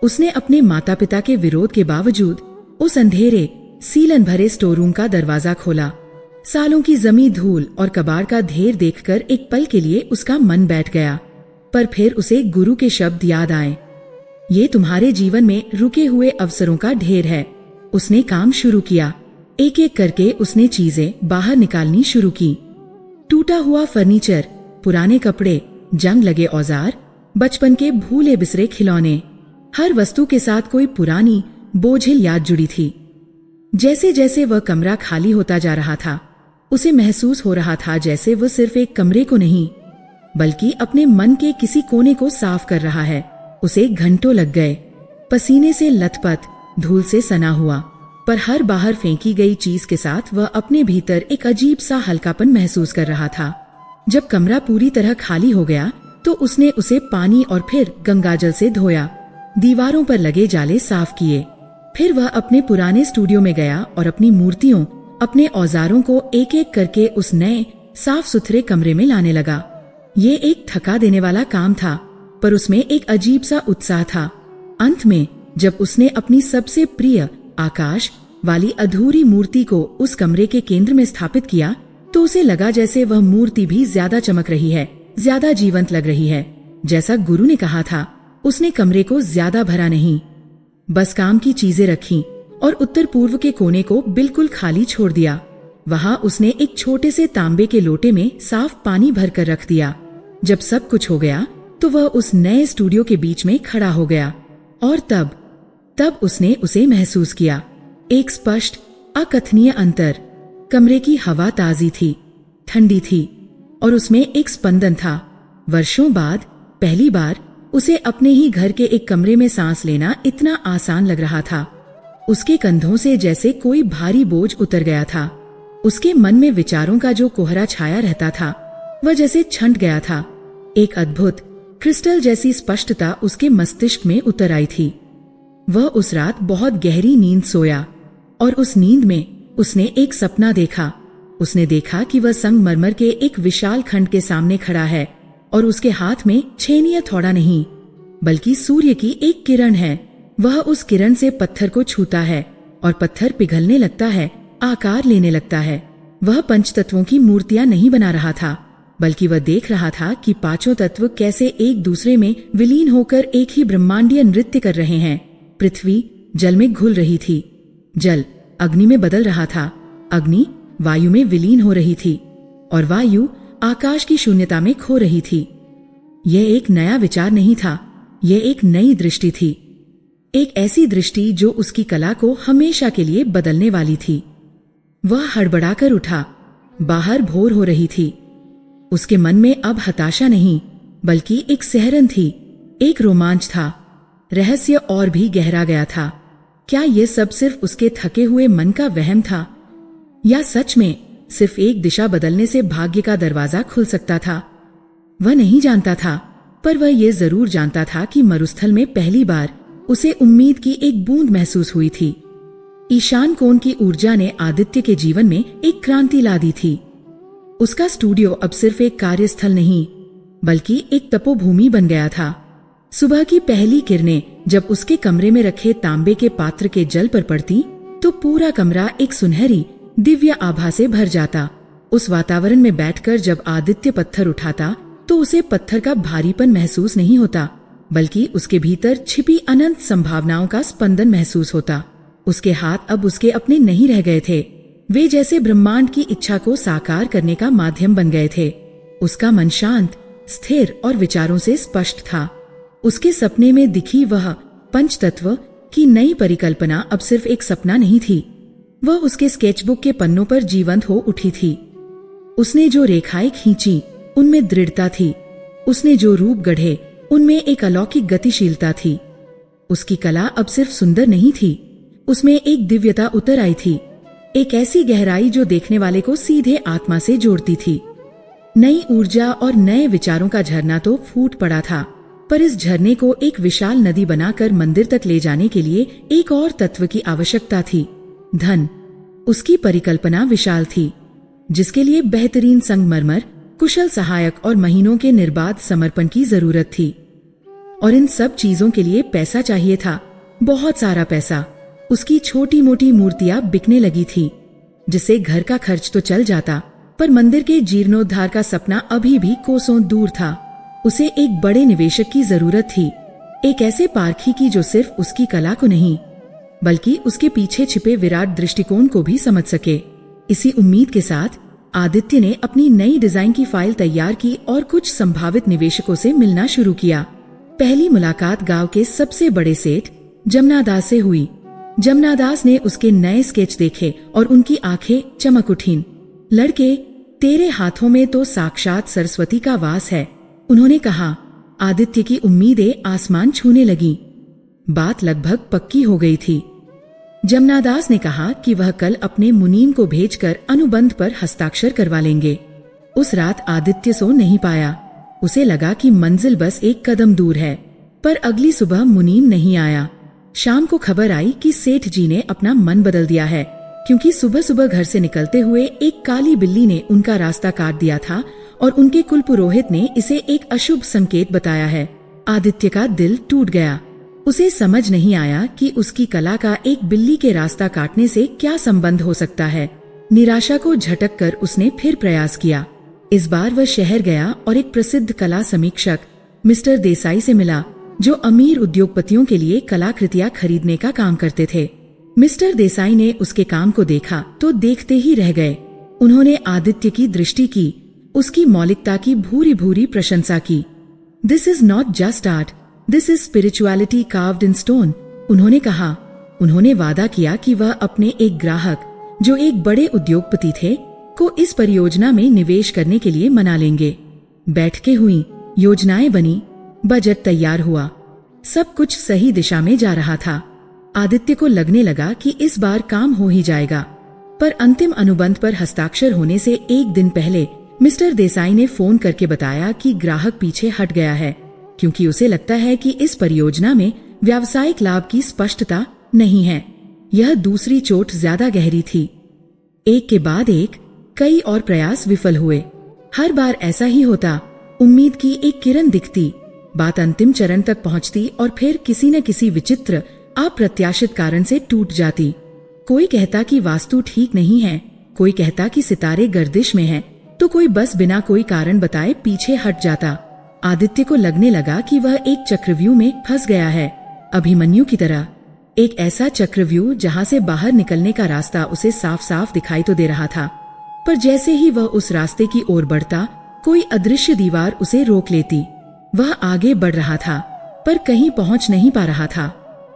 उसने अपने माता पिता के विरोध के बावजूद उस अंधेरे सीलन भरे स्टोर रूम का दरवाजा खोला। सालों की जमी धूल और कबाड़ का ढेर देखकर एक पल के लिए उसका मन बैठ गया, पर फिर उसे गुरु के शब्द याद आए। ये तुम्हारे जीवन में रुके हुए अवसरों का ढेर है। उसने काम शुरू किया। एक एक करके उसने चीजें बाहर निकालनी शुरू की। टूटा हुआ फर्नीचर, पुराने कपड़े, जंग लगे औजार, बचपन के भूले बिसरे खिलौने, हर वस्तु के साथ कोई पुरानी बोझिल याद जुड़ी थी। जैसे जैसे वह कमरा खाली होता जा रहा था, उसे महसूस हो रहा था जैसे वह सिर्फ एक कमरे को नहीं बल्कि अपने मन के किसी कोने को साफ कर रहा है। उसे घंटों लग गए, पसीने से लथपथ, धूल से सना हुआ, पर हर बाहर फेंकी गई चीज के साथ वह अपने भीतर एक अजीब सा हल्कापन महसूस कर रहा था। जब कमरा पूरी तरह खाली हो गया तो उसने उसे पानी और फिर गंगाजल से धोया, दीवारों पर लगे जाले साफ किए। फिर वह अपने पुराने स्टूडियो में गया और अपनी मूर्तियों, अपने औजारों को एक एक करके उस नए साफ सुथरे कमरे में लाने लगा। ये एक थका देने वाला काम था, पर उसमें एक अजीब सा उत्साह था। अंत में जब उसने अपनी सबसे प्रिय आकाश वाली अधूरी मूर्ति को उस कमरे के केंद्र में स्थापित किया तो उसे लगा जैसे वह मूर्ति भी ज्यादा चमक रही है, ज्यादा जीवंत लग रही है। जैसा गुरु ने कहा था, उसने कमरे को ज्यादा भरा नहीं, बस काम की चीजें रखी और उत्तर पूर्व के कोने को बिल्कुल खाली छोड़ दिया। वहां उसने एक छोटे से तांबे के लोटे में साफ पानी भरकर रख दिया। जब सब कुछ हो गया तो वह उस नए स्टूडियो के बीच में खड़ा हो गया और तब उसने उसे महसूस किया, एक स्पष्ट अकथनीय अंतर। कमरे की हवा ताजी थी, ठंडी थी और उसमें एक स्पंदन था। वर्षों बाद पहली बार उसे अपने ही घर के एक कमरे में सांस लेना इतना आसान लग रहा था। उसके कंधों से जैसे कोई भारी बोझ उतर गया था। उसके मन में विचारों का जो कोहरा छाया रहता था वह जैसे छंट गया था। एक अद्भुत क्रिस्टल जैसी स्पष्टता उसके मस्तिष्क में उतर आई थी। वह उस रात बहुत गहरी नींद सोया और उस नींद में उसने एक सपना देखा। उसने देखा कि वह संगमरमर के एक विशाल खंड के सामने खड़ा है और उसके हाथ में छेनी या थोड़ा नहीं बल्कि सूर्य की एक किरण है। वह उस किरण से पत्थर को छूता है और पत्थर पिघलने लगता है, आकार लेने लगता है। वह पंचतत्वों की मूर्तियां नहीं बना रहा था, बल्कि वह देख रहा था कि पांचों तत्व कैसे एक दूसरे में विलीन होकर एक ही ब्रह्मांडीय नृत्य कर रहे हैं। पृथ्वी जल में घुल रही थी, जल अग्नि में बदल रहा था, अग्नि वायु में विलीन हो रही थी और वायु आकाश की शून्यता में खो रही थी। यह एक नया विचार नहीं था, यह एक नई दृष्टि थी, एक ऐसी दृष्टि जो उसकी कला को हमेशा के लिए बदलने वाली थी। वह हड़बड़ाकर उठा। बाहर भोर हो रही थी। उसके मन में अब हताशा नहीं बल्कि एक सहरन थी, एक रोमांच था। रहस्य और भी गहरा गया था। क्या यह सब सिर्फ उसके थके हुए मन का वहम था या सच में सिर्फ एक दिशा बदलने से भाग्य का दरवाजा खुल सकता था? वह नहीं जानता था, पर वह यह जरूर जानता था कि मरुस्थल में पहली बार उसे उम्मीद की एक बूंद महसूस हुई थी। ईशान कोण की ऊर्जा ने आदित्य के जीवन में एक क्रांति ला दी थी। उसका स्टूडियो अब सिर्फ एक कार्यस्थल नहीं बल्कि एक तपोभूमि बन गया था। सुबह की पहली किरणें जब उसके कमरे में रखे तांबे के पात्र के जल पर पड़ती तो पूरा कमरा एक सुनहरी दिव्य आभा से भर जाता। उस वातावरण में बैठकर जब आदित्य पत्थर उठाता तो उसे पत्थर का भारीपन महसूस नहीं होता बल्कि उसके भीतर छिपी अनंत संभावनाओं का स्पंदन महसूस होता। उसके हाथ अब उसके अपने नहीं रह गए थे, वे जैसे ब्रह्मांड की इच्छा को साकार करने का माध्यम बन गए थे। उसका मन शांत, स्थिर और विचारों से स्पष्ट था। उसके सपने में दिखी वह पंचतत्व की नई परिकल्पना अब सिर्फ एक सपना नहीं थी, वह उसके स्केचबुक के पन्नों पर जीवंत हो उठी थी। उसने जो रेखाएं खींची उनमें दृढ़ता थी, उसने जो रूप गढ़े उनमें एक अलौकिक गतिशीलता थी। उसकी कला अब सिर्फ सुंदर नहीं थी, उसमें एक दिव्यता उतर आई थी, एक ऐसी गहराई जो देखने वाले को सीधे आत्मा से जोड़ती थी। नई ऊर्जा और नए विचारों का झरना तो फूट पड़ा था, पर इस झरने को एक विशाल नदी बनाकर मंदिर तक ले जाने के लिए एक और तत्व की आवश्यकता थी, धन। उसकी परिकल्पना विशाल थी, जिसके लिए बेहतरीन संगमरमर, कुशल सहायक और महीनों के निर्बाध समर्पण की जरूरत थी। और इन सब चीजों के लिए पैसा चाहिए था, बहुत सारा पैसा। उसकी छोटी मोटी मूर्तियां बिकने लगी थी, जिससे घर का खर्च तो चल जाता, पर मंदिर के जीर्णोद्धार का सपना अभी भी कोसों दूर था। उसे एक बड़े निवेशक की जरूरत थी, एक ऐसे पारखी की जो सिर्फ उसकी कला को नहीं, बल्कि उसके पीछे छिपे विराट दृष्टिकोण को भी समझ सके। इसी उम्मीद के साथ आदित्य ने अपनी नई डिजाइन की फाइल तैयार की और कुछ संभावित निवेशकों से मिलना शुरू किया। पहली मुलाकात गांव के सबसे बड़े सेठ जमनादास से हुई। जमनादास ने उसके नए स्केच देखे और उनकी आंखें चमक उठीं। लड़के, तेरे हाथों में तो साक्षात सरस्वती का वास है, उन्होंने कहा। आदित्य की उम्मीदें आसमान छूने लगीं। बात लगभग पक्की हो गई थी। जमनादास ने कहा कि वह कल अपने मुनीम को भेजकर अनुबंध पर हस्ताक्षर करवा लेंगे। उस रात आदित्य सो नहीं पाया। उसे लगा कि मंजिल बस एक कदम दूर है, पर अगली सुबह मुनीम नहीं आया। शाम को खबर आई कि सेठ जी ने अपना मन बदल दिया है, क्योंकि सुबह सुबह घर से निकलते हुए एक काली बिल्ली ने उनका रास्ता काट दिया था और उनके कुल पुरोहित ने इसे एक अशुभ संकेत बताया है। आदित्य का दिल टूट गया। उसे समझ नहीं आया कि उसकी कला का एक बिल्ली के रास्ता काटने से क्या संबंध हो सकता है। निराशा को झटक कर उसने फिर प्रयास किया। इस बार वह शहर गया और एक प्रसिद्ध कला समीक्षक मिस्टर देसाई से मिला, जो अमीर उद्योगपतियों के लिए कलाकृतियां खरीदने का काम करते थे। मिस्टर देसाई ने उसके काम को देखा तो देखते ही रह गए। उन्होंने आदित्य की दृष्टि की, उसकी मौलिकता की भूरी भूरी प्रशंसा की। This is not just art, this is spirituality carved in stone, उन्होंने कहा। उन्होंने वादा किया कि वह अपने एक ग्राहक, जो एक बड़े उद्योगपति थे, को इस परियोजना में निवेश करने के लिए मना लेंगे। बैठकें हुई, योजनाएं बनी, बजट तैयार हुआ। सब कुछ सही दिशा में जा रहा था। आदित्य को लगने लगा कि इस बार काम हो ही जाएगा, पर अंतिम अनुबंध पर हस्ताक्षर होने से एक दिन पहले मिस्टर देसाई ने फोन करके बताया कि ग्राहक पीछे हट गया है, क्योंकि उसे लगता है कि इस परियोजना में व्यावसायिक लाभ की स्पष्टता नहीं है। यह दूसरी चोट ज्यादा गहरी थी। एक के बाद एक कई और प्रयास विफल हुए। हर बार ऐसा ही होता, उम्मीद की एक किरण दिखती, बात अंतिम चरण तक पहुंचती और फिर किसी न किसी विचित्र अप्रत्याशित कारण से टूट जाती। कोई कहता कि वास्तु ठीक नहीं है, कोई कहता कि सितारे गर्दिश में हैं, तो कोई बस बिना कोई कारण बताए पीछे हट जाता। आदित्य को लगने लगा कि वह एक चक्रव्यूह में फंस गया है, अभिमन्यु की तरह। एक ऐसा चक्रव्यूह जहां से बाहर निकलने का रास्ता उसे साफ साफ दिखाई तो दे रहा था, पर जैसे ही वह उस रास्ते की ओर बढ़ता, कोई अदृश्य दीवार उसे रोक लेती। वह आगे बढ़ रहा था, पर कहीं पहुंच नहीं पा रहा था।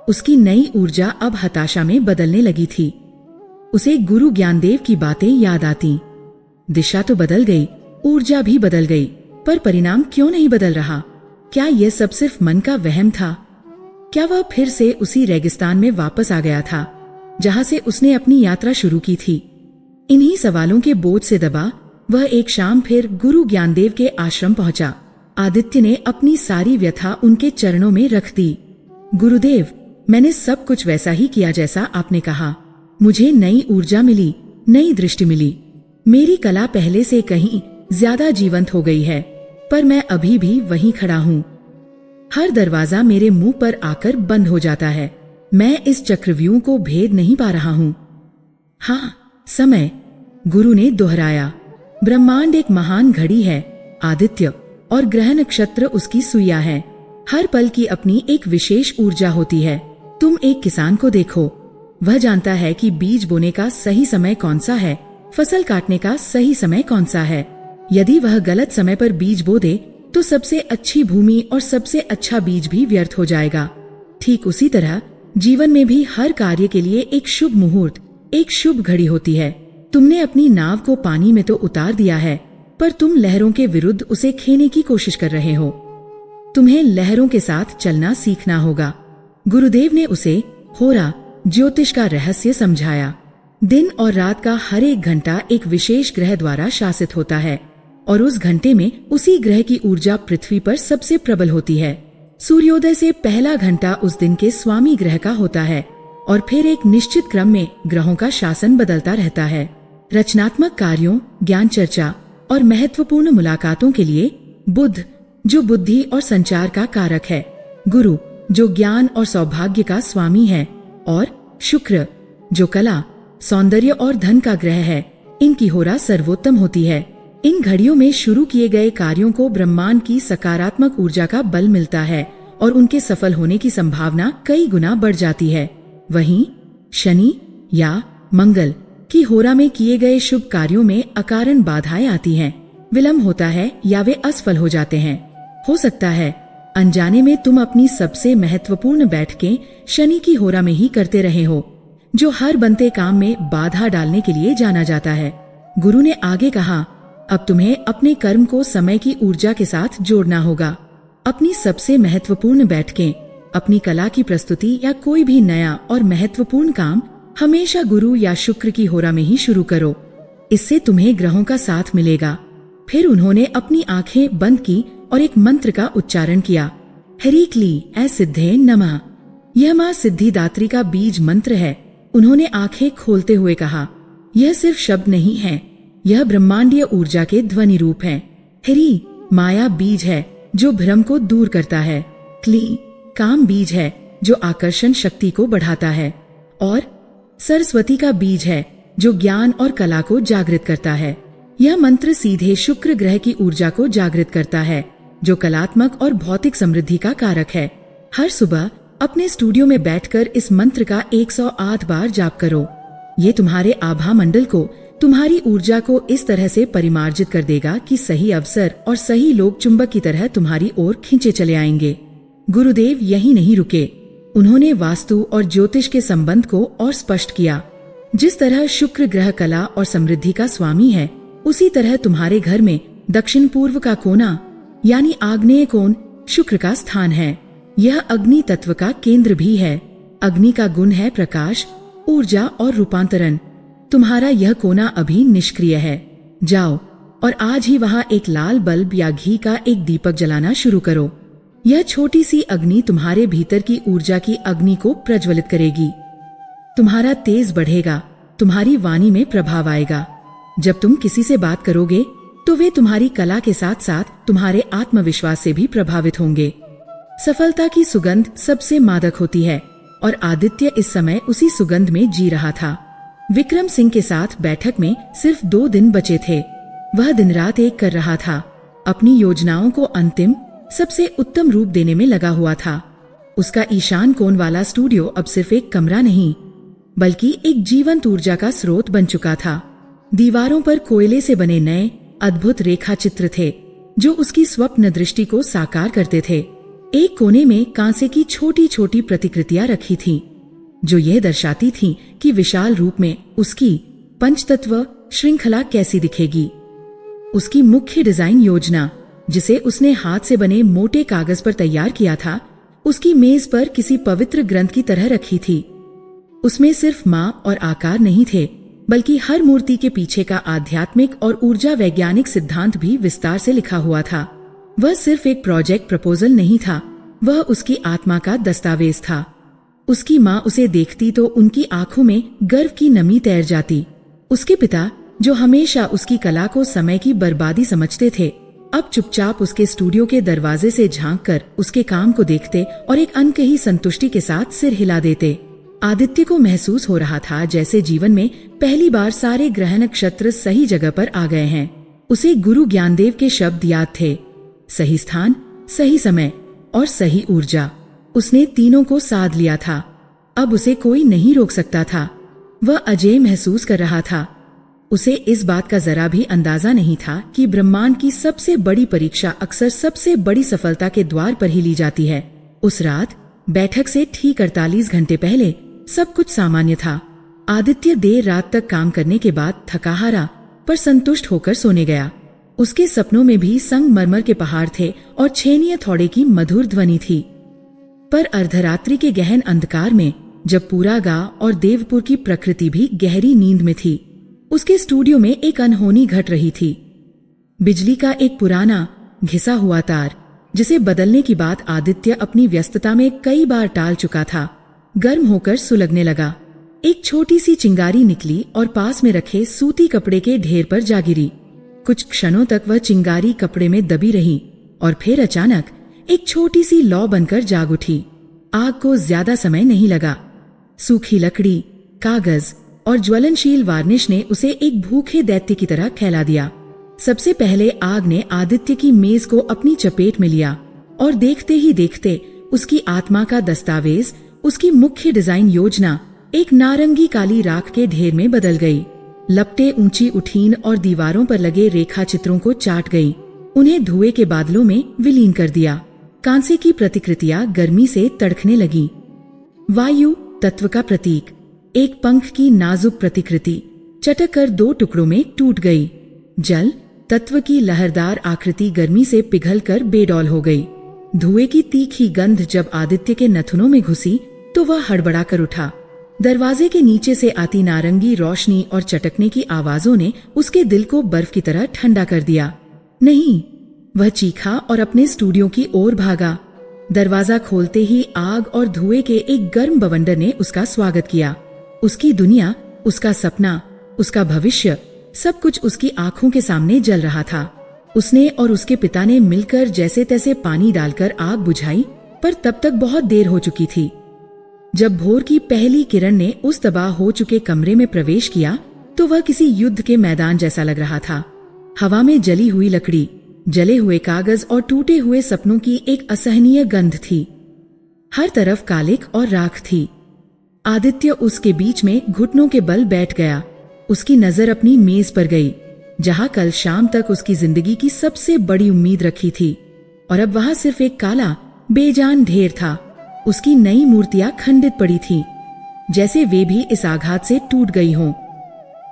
उसकी नई ऊर्जा अब हताशा में बदलने लगी थी। उसे गुरु ज्ञानदेव की बातें याद आती। दिशा तो बदल गई, ऊर्जा भी बदल गई, पर परिणाम क्यों नहीं बदल रहा? क्या यह सब सिर्फ मन का वहम था? क्या वह फिर से उसी रेगिस्तान में वापस आ गया था, जहां से उसने अपनी यात्रा शुरू की थी? इन्हीं सवालों के बोझ से दबा वह एक शाम फिर गुरु ज्ञानदेव के आश्रम पहुंचा। आदित्य ने अपनी सारी व्यथा उनके चरणों में रख दी। गुरुदेव, मैंने सब कुछ वैसा ही किया जैसा आपने कहा। मुझे नई ऊर्जा मिली, नई दृष्टि मिली। मेरी कला पहले से कहीं ज्यादा जीवंत हो गई है, पर मैं अभी भी वहीं खड़ा हूँ। हर दरवाजा मेरे मुंह पर आकर बंद हो जाता है। मैं इस चक्रव्यूह को भेद नहीं पा रहा हूँ। हाँ, समय, गुरु ने दोहराया। ब्रह्मांड एक महान घड़ी है आदित्य, और ग्रह नक्षत्र उसकी सुइया है। हर पल की अपनी एक विशेष ऊर्जा होती है। तुम एक किसान को देखो, वह जानता है कि बीज बोने का सही समय कौन सा है, फसल काटने का सही समय कौन सा है। यदि वह गलत समय पर बीज बो दे तो सबसे अच्छी भूमि और सबसे अच्छा बीज भी व्यर्थ हो जाएगा। ठीक उसी तरह जीवन में भी हर कार्य के लिए एक शुभ मुहूर्त, एक शुभ घड़ी होती है। तुमने अपनी नाव को पानी में तो उतार दिया है, पर तुम लहरों के विरुद्ध उसे खेने की कोशिश कर रहे हो। तुम्हें लहरों के साथ चलना सीखना होगा। गुरुदेव ने उसे होरा ज्योतिष का रहस्य समझाया। दिन और रात का हर एक घंटा एक विशेष ग्रह द्वारा शासित होता है और उस घंटे में उसी ग्रह की ऊर्जा पृथ्वी पर सबसे प्रबल होती है। सूर्योदय से पहला घंटा उस दिन के स्वामी ग्रह का होता है और फिर एक निश्चित क्रम में ग्रहों का शासन बदलता रहता है। रचनात्मक कार्यों, ज्ञान चर्चा और महत्वपूर्ण मुलाकातों के लिए बुध जो बुद्धि और संचार का कारक है, गुरु जो ज्ञान और सौभाग्य का स्वामी है और शुक्र जो कला, सौंदर्य और धन का ग्रह है, इनकी होरा सर्वोत्तम होती है। इन घड़ियों में शुरू किए गए कार्यों को ब्रह्मांड की सकारात्मक ऊर्जा का बल मिलता है और उनके सफल होने की संभावना कई गुना बढ़ जाती है। वहीं शनि या मंगल की होरा में किए गए शुभ कार्यों में अकारण बाधाएं आती हैं, विलंब होता है या वे असफल हो जाते हैं। हो सकता है अनजाने में तुम अपनी सबसे महत्वपूर्ण बैठकें शनि की होरा में ही करते रहे हो, जो हर बनते काम में बाधा डालने के लिए जाना जाता है। गुरु ने आगे कहा, अब तुम्हें अपने कर्म को समय की ऊर्जा के साथ जोड़ना होगा। अपनी सबसे महत्वपूर्ण बैठकें, अपनी कला की प्रस्तुति या कोई भी नया और महत्वपूर्ण काम हमेशा गुरु या शुक्र की होरा में ही शुरू करो। इससे तुम्हें ग्रहों का साथ मिलेगा। फिर उन्होंने अपनी आंखें बंद की और एक मंत्र का उच्चारण किया, हरीक्ली ऐ सिद्धे नमः। यह माँ सिद्धिदात्री का बीज मंत्र है। उन्होंने आंखें खोलते हुए कहा, यह सिर्फ शब्द नहीं है, यह ब्रह्मांडीय ऊर्जा के ध्वनि रूप है। हरि माया बीज है जो भ्रम को दूर करता है। क्ली काम बीज है जो आकर्षण शक्ति को बढ़ाता है और सरस्वती का बीज है जो ज्ञान और कला को जागृत करता है। यह मंत्र सीधे शुक्र ग्रह की ऊर्जा को जागृत करता है जो कलात्मक और भौतिक समृद्धि का कारक है। हर सुबह अपने स्टूडियो में बैठकर इस मंत्र का 108 बार जाप करो। ये तुम्हारे आभा मंडल को, तुम्हारी ऊर्जा को इस तरह से परिमार्जित कर देगा कि सही अवसर और सही लोग चुंबक की तरह तुम्हारी ओर खींचे चले आएंगे। गुरुदेव यही नहीं रुके, उन्होंने वास्तु और ज्योतिष के संबंध को और स्पष्ट किया। जिस तरह शुक्र ग्रह कला और समृद्धि का स्वामी है, उसी तरह तुम्हारे घर में दक्षिण पूर्व का कोना यानी आग्नेय कोण शुक्र का स्थान है। यह अग्नि तत्व का केंद्र भी है। अग्नि का गुण है प्रकाश, ऊर्जा और रूपांतरण। तुम्हारा यह कोना अभी निष्क्रिय है। जाओ और आज ही वहाँ एक लाल बल्ब या घी का एक दीपक जलाना शुरू करो। यह छोटी सी अग्नि तुम्हारे भीतर की ऊर्जा की अग्नि को प्रज्वलित करेगी। तुम्हारा तेज बढ़ेगा, तुम्हारी वाणी में प्रभाव आएगा। जब तुम किसी से बात करोगे तो वे तुम्हारी कला के साथ साथ तुम्हारे आत्मविश्वास से भी प्रभावित होंगे। सफलता की सुगंध सबसे मादक होती है और आदित्य इस समय उसी सुगंध में जी रहा था। विक्रम सिंह के साथ बैठक में सिर्फ 2 दिन बचे थे। वह दिन रात एक कर रहा था, अपनी योजनाओं को अंतिम सबसे उत्तम रूप देने में लगा हुआ था। उसका ईशान कोण वाला स्टूडियो अब सिर्फ एक कमरा नहीं बल्कि एक जीवंत ऊर्जा का स्रोत बन चुका था। दीवारों पर कोयले से बने नए अद्भुत रेखा चित्र थे जो उसकी स्वप्न दृष्टि को साकार करते थे। एक कोने में कांसे की छोटी छोटी प्रतिकृतियां रखी थीं, जो यह दर्शाती थीं कि विशाल रूप में उसकी पंचतत्व श्रृंखला कैसी दिखेगी। उसकी मुख्य डिजाइन योजना, जिसे उसने हाथ से बने मोटे कागज पर तैयार किया था, उसकी मेज पर किसी पवित्र ग्रंथ की तरह रखी थी। उसमें सिर्फ माप और आकार नहीं थे, बल्कि हर मूर्ति के पीछे का आध्यात्मिक और ऊर्जा वैज्ञानिक सिद्धांत भी विस्तार से लिखा हुआ था। वह सिर्फ एक प्रोजेक्ट प्रपोजल नहीं था, वह उसकी आत्मा का दस्तावेज था। उसकी माँ उसे देखती तो उनकी आंखों में गर्व की नमी तैर जाती। उसके पिता, जो हमेशा उसकी कला को समय की बर्बादी समझते थे, अब चुपचाप उसके स्टूडियो के दरवाजे से झांककर उसके काम को देखते और एक अनकही संतुष्टि के साथ सिर हिला देते। आदित्य को महसूस हो रहा था जैसे जीवन में पहली बार सारे ग्रह नक्षत्र सही जगह पर आ गए हैं। उसे गुरु ज्ञानदेव के शब्द याद थे, सही स्थान, सही समय और सही ऊर्जा। उसने तीनों को साध लिया था। अब उसे कोई नहीं रोक सकता था। वह अजेय महसूस कर रहा था। उसे इस बात का जरा भी अंदाजा नहीं था कि ब्रह्मांड की सबसे बड़ी परीक्षा अक्सर सबसे बड़ी सफलता के द्वार पर ही ली जाती है। उस रात बैठक से ठीक 48 घंटे पहले सब कुछ सामान्य था। आदित्य देर रात तक काम करने के बाद थकाहारा पर संतुष्ट होकर सोने गया। उसके सपनों में भी संगमरमर के पहाड़ थे और छेनी हथौड़े की मधुर ध्वनि थी। पर अर्धरात्रि के गहन अंधकार में, जब पूरा गांव और देवपुर की प्रकृति भी गहरी नींद में थी, उसके स्टूडियो में एक अनहोनी घट रही थी। बिजली का एक पुराना घिसा हुआ तार, जिसे बदलने की बात आदित्य अपनी व्यस्तता में कई बार टाल चुका था, गर्म होकर सुलगने लगा। एक छोटी सी चिंगारी निकली और पास में रखे सूती कपड़े के ढेर पर जा गिरी। कुछ क्षणों तक वह चिंगारी कपड़े में दबी रही और फिर अचानक एक छोटी सी लौ बनकर जाग उठी। आग को ज्यादा समय नहीं लगा। सूखी लकड़ी, कागज और ज्वलनशील वार्निश ने उसे एक भूखे दैत्य की तरह खैला दिया। सबसे पहले आग ने आदित्य की मेज को अपनी चपेट में लिया और देखते ही देखते उसकी आत्मा का दस्तावेज, उसकी मुख्य डिजाइन योजना एक नारंगी काली राख के ढेर में बदल गई। लपटें ऊंची उठीन और दीवारों पर लगे रेखा चित्रों को चाट गई, उन्हें धुएं के बादलों में विलीन कर दिया। कांसे की प्रतिकृतियां गर्मी से तड़कने लगी। वायु तत्व का प्रतीक, एक पंख की नाजुक प्रतिकृति, चटक कर 2 टुकड़ों में टूट गई। जल तत्व की लहरदार आकृति गर्मी से पिघलकर बेडौल हो गई। धुएं की तीखी गंध जब आदित्य के नथुनों में घुसी तो वह हड़बड़ा कर उठा। दरवाजे के नीचे से आती नारंगी रोशनी और चटकने की आवाजों ने उसके दिल को बर्फ की तरह ठंडा कर दिया। नहीं, वह चीखा और अपने स्टूडियो की ओर भागा। दरवाजा खोलते ही आग और धुएं के एक गर्म बवंडर ने उसका स्वागत किया। उसकी दुनिया, उसका सपना, उसका भविष्य, सब कुछ उसकी आंखों के सामने जल रहा था। उसने और उसके पिता ने मिलकर जैसे तैसे पानी डालकर आग बुझाई, पर तब तक बहुत देर हो चुकी थी। जब भोर की पहली किरण ने उस तबाह हो चुके कमरे में प्रवेश किया तो वह किसी युद्ध के मैदान जैसा लग रहा था। हवा में जली हुई लकड़ी, जले हुए कागज और टूटे हुए सपनों की एक असहनीय गंध थी। हर तरफ कालिक और राख थी। आदित्य उसके बीच में घुटनों के बल बैठ गया। उसकी नजर अपनी मेज पर गई, जहां कल शाम तक उसकी जिंदगी की सबसे बड़ी उम्मीद रखी थी, और अब वहां सिर्फ एक काला बेजान ढेर था। उसकी नई मूर्तियां खंडित पड़ी थीं, जैसे वे भी इस आघात से टूट गई हों।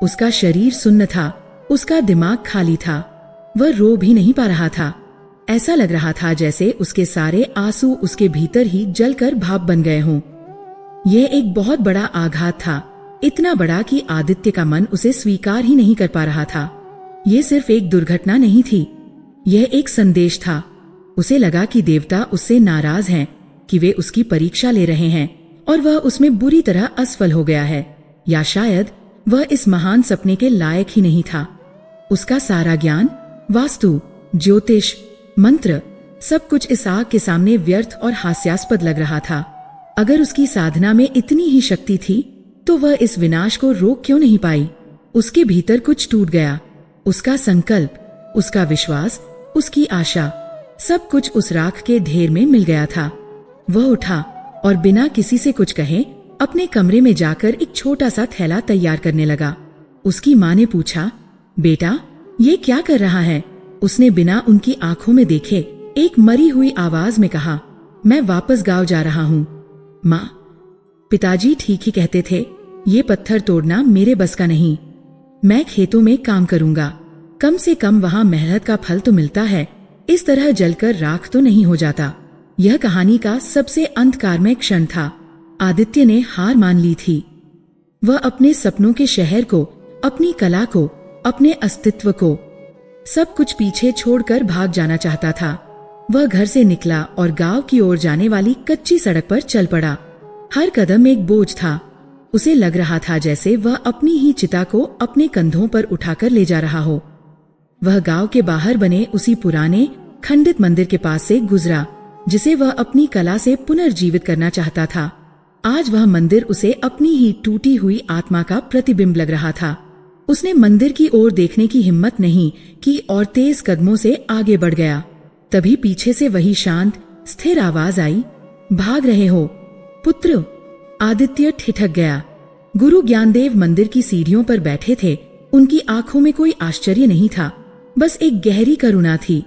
उसका शरीर सुन्न था, उसका दिमाग खाली था। वह रो भी नहीं पा रहा था। ऐसा लग रहा था जैसे उसके सारे आंसू उसके भीतर ही जलकर भाप बन गए हों। यह एक बहुत बड़ा आघात था, इतना बड़ा कि आदित्य का मन उसे स्वीकार ही नहीं कर पा रहा था। यह सिर्फ एक दुर्घटना नहीं थी, यह एक संदेश था। उसे लगा कि देवता उससे नाराज हैं, कि वे उसकी परीक्षा ले रहे हैं और वह उसमें बुरी तरह असफल हो गया है, या शायद वह इस महान सपने के लायक ही नहीं था। उसका सारा ज्ञान, वास्तु, ज्योतिष, मंत्र, सब कुछ इस आग के सामने व्यर्थ और हास्यास्पद लग रहा था। अगर उसकी साधना में इतनी ही शक्ति थी तो वह इस विनाश को रोक क्यों नहीं पाई? उसके भीतर कुछ टूट गया। उसका संकल्प, उसका विश्वास, उसकी आशा, सब कुछ उस राख के ढेर में मिल गया था। वह उठा और बिना किसी से कुछ कहे अपने कमरे में जाकर एक छोटा सा थैला तैयार करने लगा। उसकी माँ ने पूछा, बेटा ये क्या कर रहा है? उसने बिना उनकी आंखों में देखे एक मरी हुई आवाज में कहा, मैं वापस गांव जा रहा हूँ। माँ, पिताजी ठीक ही कहते थे, ये पत्थर तोड़ना मेरे बस का नहीं। मैं खेतों में काम करूंगा, कम से कम वहां मेहनत का फल तो मिलता है, इस तरह जलकर राख तो नहीं हो जाता। यह कहानी का सबसे अंधकारमय क्षण था। आदित्य ने हार मान ली थी। वह अपने सपनों के शहर को, अपनी कला को, अपने अस्तित्व को, सब कुछ पीछे छोड़कर भाग जाना चाहता था। वह घर से निकला और गांव की ओर जाने वाली कच्ची सड़क पर चल पड़ा। हर कदम एक बोझ था। उसे लग रहा था जैसे वह अपनी ही चिता को अपने कंधों पर उठाकर ले जा रहा हो। वह गांव के बाहर बने उसी पुराने खंडित मंदिर के पास से गुजरा, जिसे वह अपनी कला से पुनर्जीवित करना चाहता था। आज वह मंदिर उसे अपनी ही टूटी हुई आत्मा का प्रतिबिंब लग रहा था। उसने मंदिर की ओर देखने की हिम्मत नहीं की और तेज कदमों से आगे बढ़ गया। तभी पीछे से वही शांत, स्थिर आवाज आई, भाग रहे हो पुत्र? आदित्य ठिठक गया। गुरु ज्ञानदेव मंदिर की सीढ़ियों पर बैठे थे। उनकी आंखों में कोई आश्चर्य नहीं था, बस एक गहरी करुणा थी।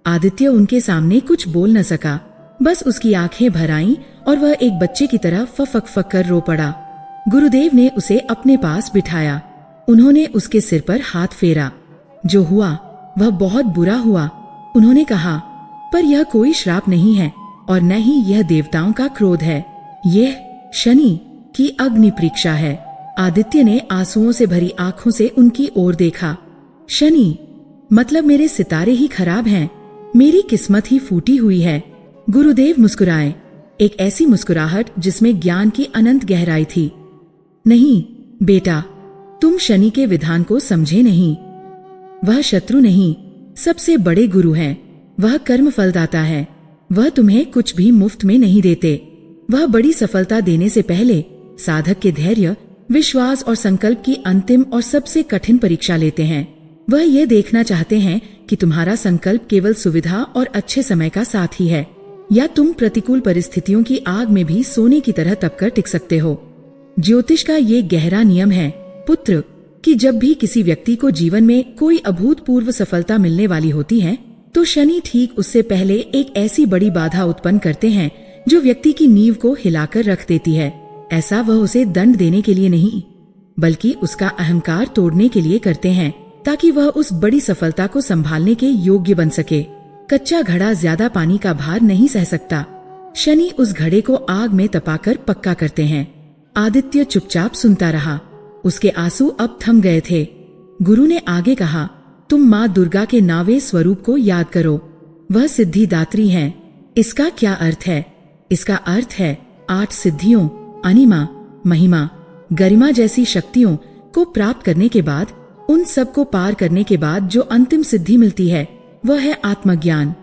आदित्य उनके सामने कुछ बोल न सका, बस उसकी आंखें भर आईं और वह एक बच्चे की तरह फक कर रो पड़ा। गुरुदेव ने उसे अपने पास बिठाया। उन्होंने उसके सिर पर हाथ फेरा। जो हुआ वह बहुत बुरा हुआ। उन्होंने कहा, पर यह कोई श्राप नहीं है और न ही यह देवताओं का क्रोध है, यह शनि की अग्नि परीक्षा है। आदित्य ने आंसुओं से भरी आंखों से उनकी ओर देखा। शनि मतलब मेरे सितारे ही खराब हैं, मेरी किस्मत ही फूटी हुई है। गुरुदेव मुस्कुराए, एक ऐसी मुस्कुराहट जिसमें ज्ञान की अनंत गहराई थी। नहीं बेटा, तुम शनि के विधान को समझे नहीं। वह शत्रु नहीं, सबसे बड़े गुरु हैं। वह कर्म फलदाता है। वह तुम्हें कुछ भी मुफ्त में नहीं देते। वह बड़ी सफलता देने से पहले साधक के धैर्य, विश्वास और संकल्प की अंतिम और सबसे कठिन परीक्षा लेते हैं। वह ये देखना चाहते हैं कि तुम्हारा संकल्प केवल सुविधा और अच्छे समय का साथी है या तुम प्रतिकूल परिस्थितियों की आग में भी सोने की तरह तपकर टिक सकते हो। ज्योतिष का ये गहरा नियम है पुत्र कि जब भी किसी व्यक्ति को जीवन में कोई अभूतपूर्व सफलता मिलने वाली होती है तो शनि ठीक उससे पहले एक ऐसी बड़ी बाधा उत्पन्न करते हैं जो व्यक्ति की नींव को हिलाकर रख देती है। ऐसा वह उसे दंड देने के लिए नहीं बल्कि उसका अहंकार तोड़ने के लिए करते हैं ताकि वह उस बड़ी सफलता को संभालने के योग्य बन सके। कच्चा घड़ा ज्यादा पानी का भार नहीं सह सकता। शनि उस घड़े को आग में तपाकर पक्का करते हैं। आदित्य चुपचाप सुनता रहा। उसके आंसू अब थम गए थे। गुरु ने आगे कहा, तुम माँ दुर्गा के 9वें स्वरूप को याद करो। वह सिद्धिदात्री हैं। इसका क्या अर्थ है? इसका अर्थ है 8 सिद्धियों, अनिमा, महिमा, गरिमा जैसी शक्तियों को प्राप्त करने के बाद, उन सब को पार करने के बाद जो अंतिम सिद्धि मिलती है वह है आत्मज्ञान।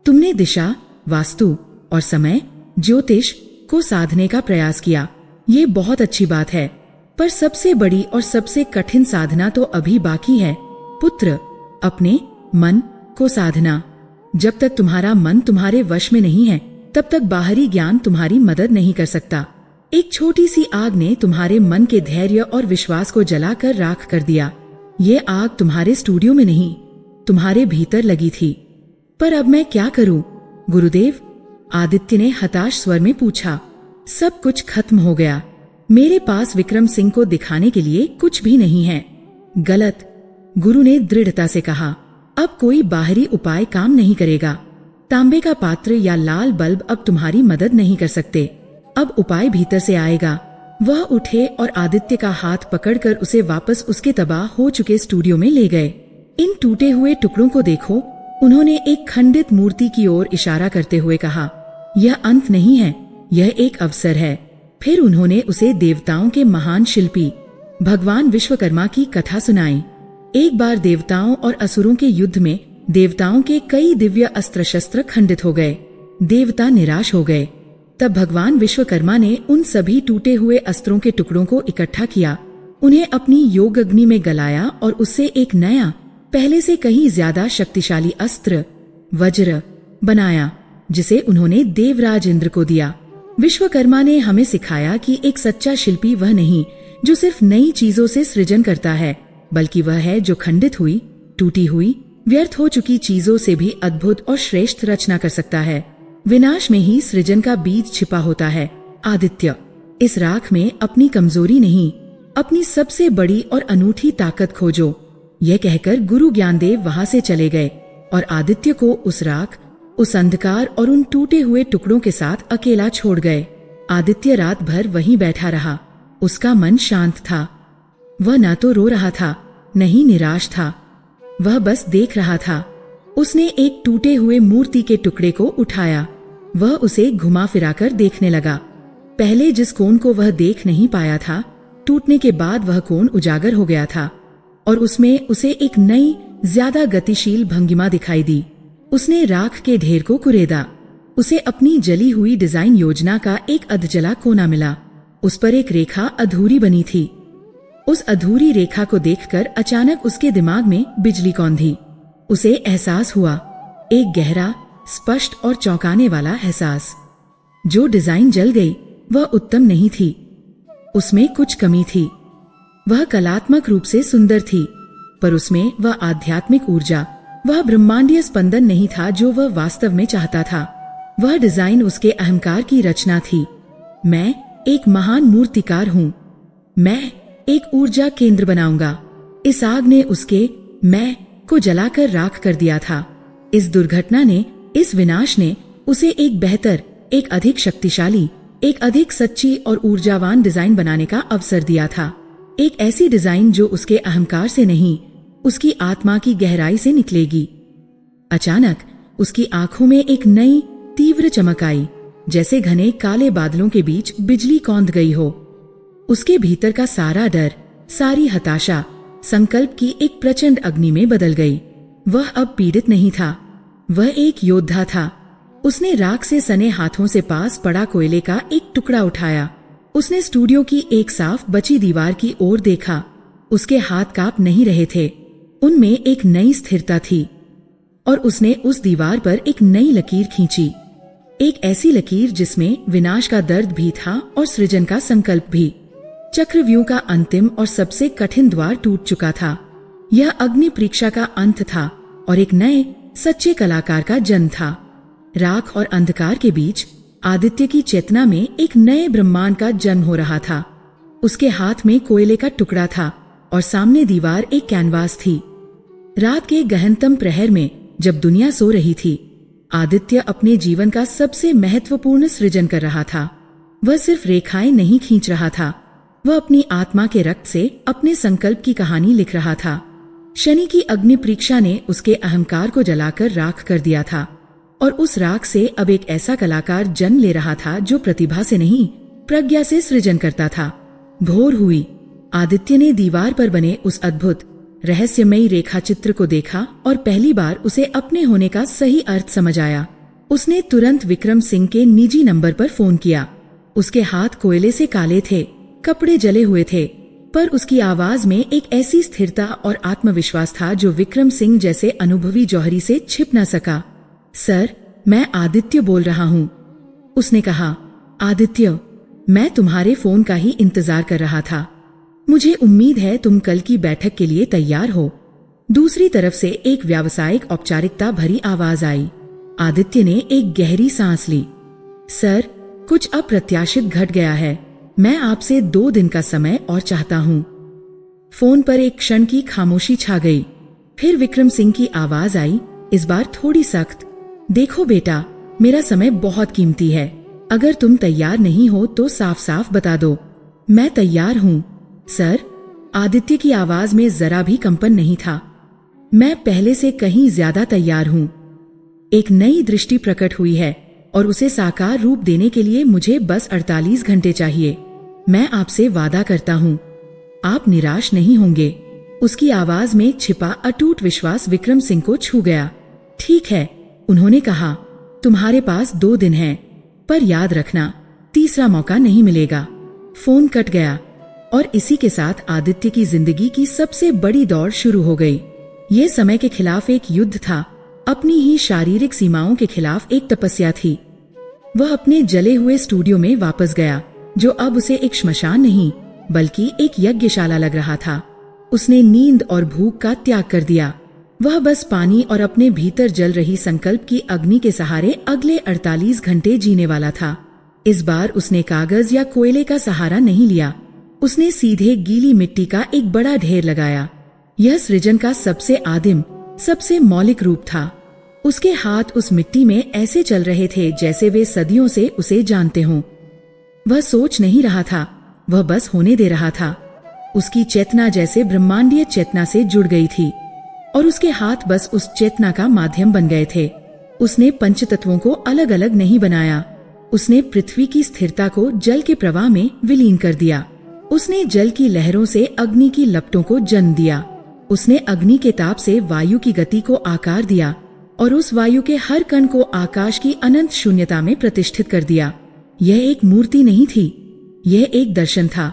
तुमने दिशा, वास्तु और समय, ज्योतिष को साधने का प्रयास किया। ये बहुत अच्छी बात है, पर सबसे बड़ी और सबसे कठिन साधना तो अभी बाकी है पुत्र, अपने मन को साधना। जब तक तुम्हारा मन तुम्हारे वश में नहीं है तब तक बाहरी ज्ञान तुम्हारी मदद नहीं कर सकता। एक छोटी सी आग ने तुम्हारे मन के धैर्य और विश्वास को जलाकर राख कर दिया। ये आग तुम्हारे स्टूडियो में नहीं, तुम्हारे भीतर लगी थी। पर अब मैं क्या करूं गुरुदेव? आदित्य ने हताश स्वर में पूछा। सब कुछ खत्म हो गया। मेरे पास विक्रम सिंह को दिखाने के लिए कुछ भी नहीं है। गलत, गुरु ने दृढ़ता से कहा। अब कोई बाहरी उपाय काम नहीं करेगा। तांबे का पात्र या लाल बल्ब अब तुम्हारी मदद नहीं कर सकते। अब उपाय भीतर से आएगा। वह उठे और आदित्य का हाथ पकड़कर उसे वापस उसके तबाह हो चुके स्टूडियो में ले गए। इन टूटे हुए टुकड़ों को देखो, उन्होंने एक खंडित मूर्ति की ओर इशारा करते हुए कहा। यह अंत नहीं है, यह एक अवसर है। फिर उन्होंने उसे देवताओं के महान शिल्पी भगवान विश्वकर्मा की कथा सुनाई। एक बार देवताओं और असुरों के युद्ध में देवताओं के कई दिव्य अस्त्र शस्त्र खंडित हो गए। देवता निराश हो गए। तब भगवान विश्वकर्मा ने उन सभी टूटे हुए अस्त्रों के टुकड़ों को इकट्ठा किया, उन्हें अपनी योग अग्नि में गलाया और उससे एक नया, पहले से कहीं ज्यादा शक्तिशाली अस्त्र वज्र बनाया, जिसे उन्होंने देवराज इंद्र को दिया। विश्वकर्मा ने हमें सिखाया कि एक सच्चा शिल्पी वह नहीं जो सिर्फ नई चीजों से सृजन करता है, बल्कि वह है जो खंडित हुई, टूटी हुई, व्यर्थ हो चुकी चीजों से भी अद्भुत और श्रेष्ठ रचना कर सकता है। विनाश में ही सृजन का बीज छिपा होता है। आदित्य, इस राख में अपनी कमजोरी नहीं, अपनी सबसे बड़ी और अनूठी ताकत खोजो। यह कहकर गुरु ज्ञानदेव वहां से चले गए और आदित्य को उस राख, उस अंधकार और उन टूटे हुए टुकड़ों के साथ अकेला छोड़ गए। आदित्य रात भर वहीं बैठा रहा। उसका मन शांत था। वह न तो रो रहा था, न ही निराश था। वह बस देख रहा था। उसने एक टूटे हुए मूर्ति के टुकड़े को उठाया। वह उसे घुमा फिराकर देखने लगा। पहले जिस कोण को वह देख नहीं पाया था, टूटने के बाद वह कोण उजागर हो गया था और उसमें उसे एक नई, ज्यादा गतिशील भंगिमा दिखाई दी। उसने राख के ढेर को कुरेदा। उसे अपनी जली हुई डिजाइन योजना का एक अधजला कोना मिला। उस पर एक रेखा अधूरी बनी थी। उस अधूरी रेखा को देखकर अचानक उसके दिमाग में बिजली कौंधी। उसे एहसास हुआ, एक गहरा, स्पष्ट और चौंकाने वाला एहसास। जो डिजाइन जल गई वह उत्तम नहीं थी, उसमें कुछ कमी थी। वह कलात्मक रूप से सुंदर थी, पर उसमें वह आध्यात्मिक ऊर्जा, वह ब्रह्मांडीय स्पंदन नहीं था जो वह वास्तव में चाहता था। वह डिजाइन उसके अहंकार की रचना थी। मैं एक महान मूर्तिकार हूँ, मैं एक ऊर्जा केंद्र बनाऊंगा। इस आग ने उसके मैं को जलाकर राख कर दिया था। इस दुर्घटना ने, इस विनाश ने उसे एक बेहतर, एक अधिक शक्तिशाली, एक अधिक सच्ची और ऊर्जावान डिजाइन बनाने का अवसर दिया था। एक ऐसी डिजाइन जो उसके अहंकार से नहीं, उसकी आत्मा की गहराई से निकलेगी। अचानक उसकी आंखों में एक नई तीव्र चमक आई, जैसे घने काले बादलों के बीच बिजली कौंध गई हो। उसके भीतर का सारा डर, सारी हताशा संकल्प की एक प्रचंड अग्नि में बदल गई। वह अब पीड़ित नहीं था, वह एक योद्धा था। उसने राख से सने हाथों से पास पड़ा कोयले का एक टुकड़ा उठाया। उसने स्टूडियो की एक साफ बची दीवार की ओर देखा। उसके हाथ कांप नहीं रहे थे, उनमें एक नई स्थिरता थी। और उसने उस दीवार पर एक नई लकीर खींची, एक ऐसी लकीर जिसमें विनाश का दर्द भी था और सृजन का संकल्प भी। चक्रव्यूह का अंतिम और सबसे कठिन द्वार टूट चुका था। यह अग्नि परीक्षा का अंत था और एक नए सच्चे कलाकार का जन्म था। राख और अंधकार के बीच आदित्य की चेतना में एक नए ब्रह्मांड का जन्म हो रहा था। उसके हाथ में कोयले का टुकड़ा था और सामने दीवार एक कैनवास थी। रात के गहनतम प्रहर में, जब दुनिया सो रही थी, आदित्य अपने जीवन का सबसे महत्वपूर्ण सृजन कर रहा था। वह सिर्फ रेखाएं नहीं खींच रहा था, वह अपनी आत्मा के रक्त से अपने संकल्प की कहानी लिख रहा था। शनि की अग्नि परीक्षा ने उसके अहंकार को जलाकर राख कर दिया था और उस राख से अब एक ऐसा कलाकार जन्म ले रहा था जो प्रतिभा से नहीं, प्रज्ञा से सृजन करता था। भोर हुई। आदित्य ने दीवार पर बने उस अद्भुत रहस्यमयी रेखा चित्र को देखा और पहली बार उसे अपने होने का सही अर्थ समझ आया। उसने तुरंत विक्रम सिंह के निजी नंबर पर फोन किया। उसके हाथ कोयले से काले थे, कपड़े जले हुए थे, पर उसकी आवाज में एक ऐसी स्थिरता और आत्मविश्वास था जो विक्रम सिंह जैसे अनुभवी जौहरी से छिप न सका। सर, मैं आदित्य बोल रहा हूँ, उसने कहा। आदित्य, मैं तुम्हारे फोन का ही इंतजार कर रहा था। मुझे उम्मीद है तुम कल की बैठक के लिए तैयार हो। दूसरी तरफ से एक व्यावसायिक औपचारिकता भरी आवाज आई। आदित्य ने एक गहरी सांस ली। सर, कुछ अप्रत्याशित घट गया है। मैं आपसे 2 दिन का समय और चाहता हूँ। फोन पर एक क्षण की खामोशी छा गई। फिर विक्रम सिंह की आवाज आई, इस बार थोड़ी सख्त। देखो बेटा, मेरा समय बहुत कीमती है। अगर तुम तैयार नहीं हो तो साफ साफ बता दो। मैं तैयार हूँ सर। आदित्य की आवाज में जरा भी कंपन नहीं था। मैं पहले से कहीं ज्यादा तैयार हूँ। एक नई दृष्टि प्रकट हुई है और उसे साकार रूप देने के लिए मुझे बस 48 घंटे चाहिए। मैं आपसे वादा करता हूँ, आप निराश नहीं होंगे। उसकी आवाज में छिपा अटूट विश्वास विक्रम सिंह को छू गया। ठीक है, उन्होंने कहा, तुम्हारे पास 2 दिन हैं, पर याद रखना, तीसरा मौका नहीं मिलेगा। फोन कट गया और इसी के साथ आदित्य की जिंदगी की सबसे बड़ी दौड़ शुरू हो गई। ये समय के खिलाफ एक युद्ध था, अपनी ही शारीरिक सीमाओं के खिलाफ एक तपस्या थी। वह अपने जले हुए स्टूडियो में वापस गया, जो अब उसे एक श्मशान नहीं बल्कि एक यज्ञशाला लग रहा था। उसने नींद और भूख का त्याग कर दिया। वह बस पानी और अपने भीतर जल रही संकल्प की अग्नि के सहारे अगले 48 घंटे जीने वाला था। इस बार उसने कागज या कोयले का सहारा नहीं लिया। उसने सीधे गीली मिट्टी का एक बड़ा ढेर लगाया। यह सृजन का सबसे आदिम, सबसे मौलिक रूप था। उसके हाथ उस मिट्टी में ऐसे चल रहे थे जैसे वे सदियों से उसे जानते हों। वह सोच नहीं रहा था, वह बस होने दे रहा था। उसकी चेतना जैसे ब्रह्मांडीय चेतना से जुड़ गई थी और उसके हाथ बस उस चेतना का माध्यम बन गए थे। उसने पंचतत्वों को अलग अलग नहीं बनाया। उसने पृथ्वी की स्थिरता को जल के प्रवाह में विलीन कर दिया। उसने जल की लहरों से अग्नि की लपटों को जन्म दिया। उसने अग्नि के ताप से वायु की गति को आकार दिया और उस वायु के हर कण को आकाश की अनंत शून्यता में प्रतिष्ठित कर दिया। यह एक मूर्ति नहीं थी, यह एक दर्शन था,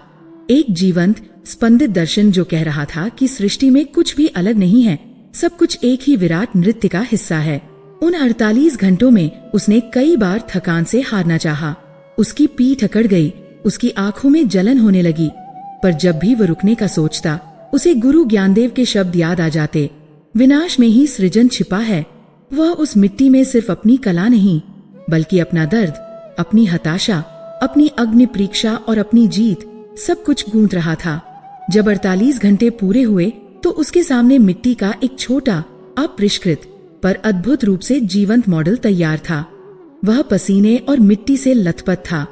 एक जीवंत स्पंदित दर्शन जो कह रहा था कि सृष्टि में कुछ भी अलग नहीं है, सब कुछ एक ही विराट नृत्य का हिस्सा है। उन 48 घंटों में उसने कई बार थकान से हारना चाहा। उसकी पीठ अकड़ गई, उसकी आंखों में जलन होने लगी, पर जब भी वह रुकने का सोचता, उसे गुरु ज्ञानदेव के शब्द याद आ जाते, विनाश में ही सृजन छिपा है। वह उस मिट्टी में सिर्फ अपनी कला नहीं, बल्कि अपना दर्द, अपनी हताशा, अपनी अग्नि परीक्षा और अपनी जीत, सब कुछ गूंथ रहा था। जब 48 घंटे पूरे हुए तो उसके सामने मिट्टी का एक छोटा, अपरिष्कृत पर अद्भुत रूप से जीवंत मॉडल तैयार था। वह पसीने और मिट्टी से लथपथ था,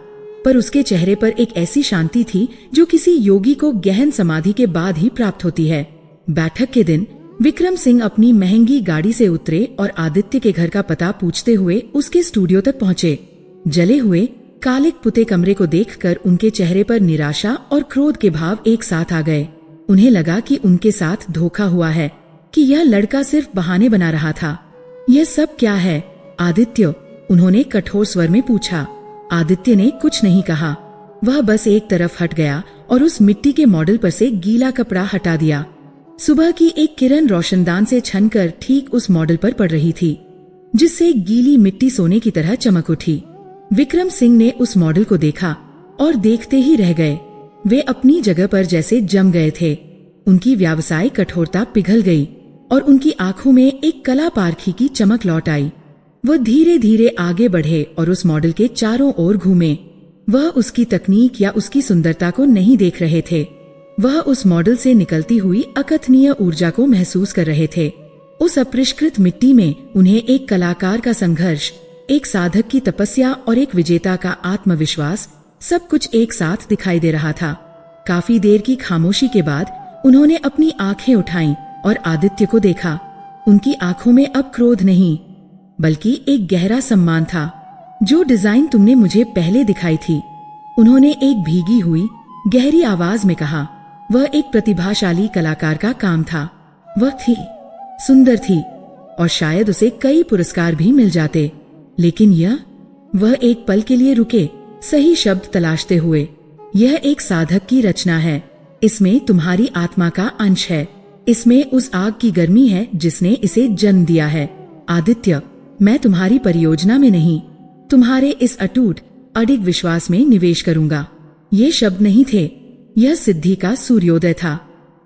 पर उसके चेहरे पर एक ऐसी शांति थी जो किसी योगी को गहन समाधि के बाद ही प्राप्त होती है। बैठक के दिन विक्रम सिंह अपनी महंगी गाड़ी से उतरे और आदित्य के घर का पता पूछते हुए उसके स्टूडियो तक पहुँचे। जले हुए कालिक पुते कमरे को देखकर उनके चेहरे पर निराशा और क्रोध के भाव एक साथ आ गए। उन्हें लगा कि उनके साथ धोखा हुआ है, कि यह लड़का सिर्फ बहाने बना रहा था। यह सब क्या है आदित्य? उन्होंने कठोर स्वर में पूछा। आदित्य ने कुछ नहीं कहा। वह बस एक तरफ हट गया और उस मिट्टी के मॉडल पर से गीला कपड़ा हटा दिया। सुबह की एक किरण रोशनदान से छनकर ठीक उस मॉडल पर पड़ रही थी, जिससे गीली मिट्टी सोने की तरह चमक उठी। विक्रम सिंह ने उस मॉडल को देखा और देखते ही रह गए। वे अपनी जगह पर जैसे जम गए थे। उनकी व्यावसायिक कठोरता पिघल गई और उनकी आंखों में एक कला पारखी की चमक लौट आई। वह धीरे धीरे आगे बढ़े और उस मॉडल के चारों ओर घूमे। वह उसकी तकनीक या उसकी सुंदरता को नहीं देख रहे थे, वह उस मॉडल से निकलती हुई अकथनीय ऊर्जा को महसूस कर रहे थे। उस अपरिष्कृत मिट्टी में उन्हें एक कलाकार का संघर्ष, एक साधक की तपस्या और एक विजेता का आत्मविश्वास, सब कुछ एक साथ दिखाई दे रहा था। काफी देर की खामोशी के बाद उन्होंने अपनी आंखें उठाईं और आदित्य को देखा। उनकी आंखों में अब क्रोध नहीं, बल्कि एक गहरा सम्मान था। जो डिजाइन तुमने मुझे पहले दिखाई थी, उन्होंने एक भीगी हुई गहरी आवाज में कहा। वह एक प्रतिभाशाली कलाकार का काम था। वह थी, सुंदर थी और शायद उसे कई पुरस्कार भी मिल जाते, लेकिन वह एक पल के लिए रुके, सही शब्द तलाशते हुए। यह एक साधक की रचना है। इसमें तुम्हारी आत्मा का अंश है। इसमें उस आग की गर्मी है जिसने इसे जन्म दिया है। आदित्य, मैं तुम्हारी परियोजना में नहीं, तुम्हारे इस अटूट अडिग विश्वास में निवेश करूंगा। ये शब्द नहीं थे, यह सिद्धि का सूर्योदय था।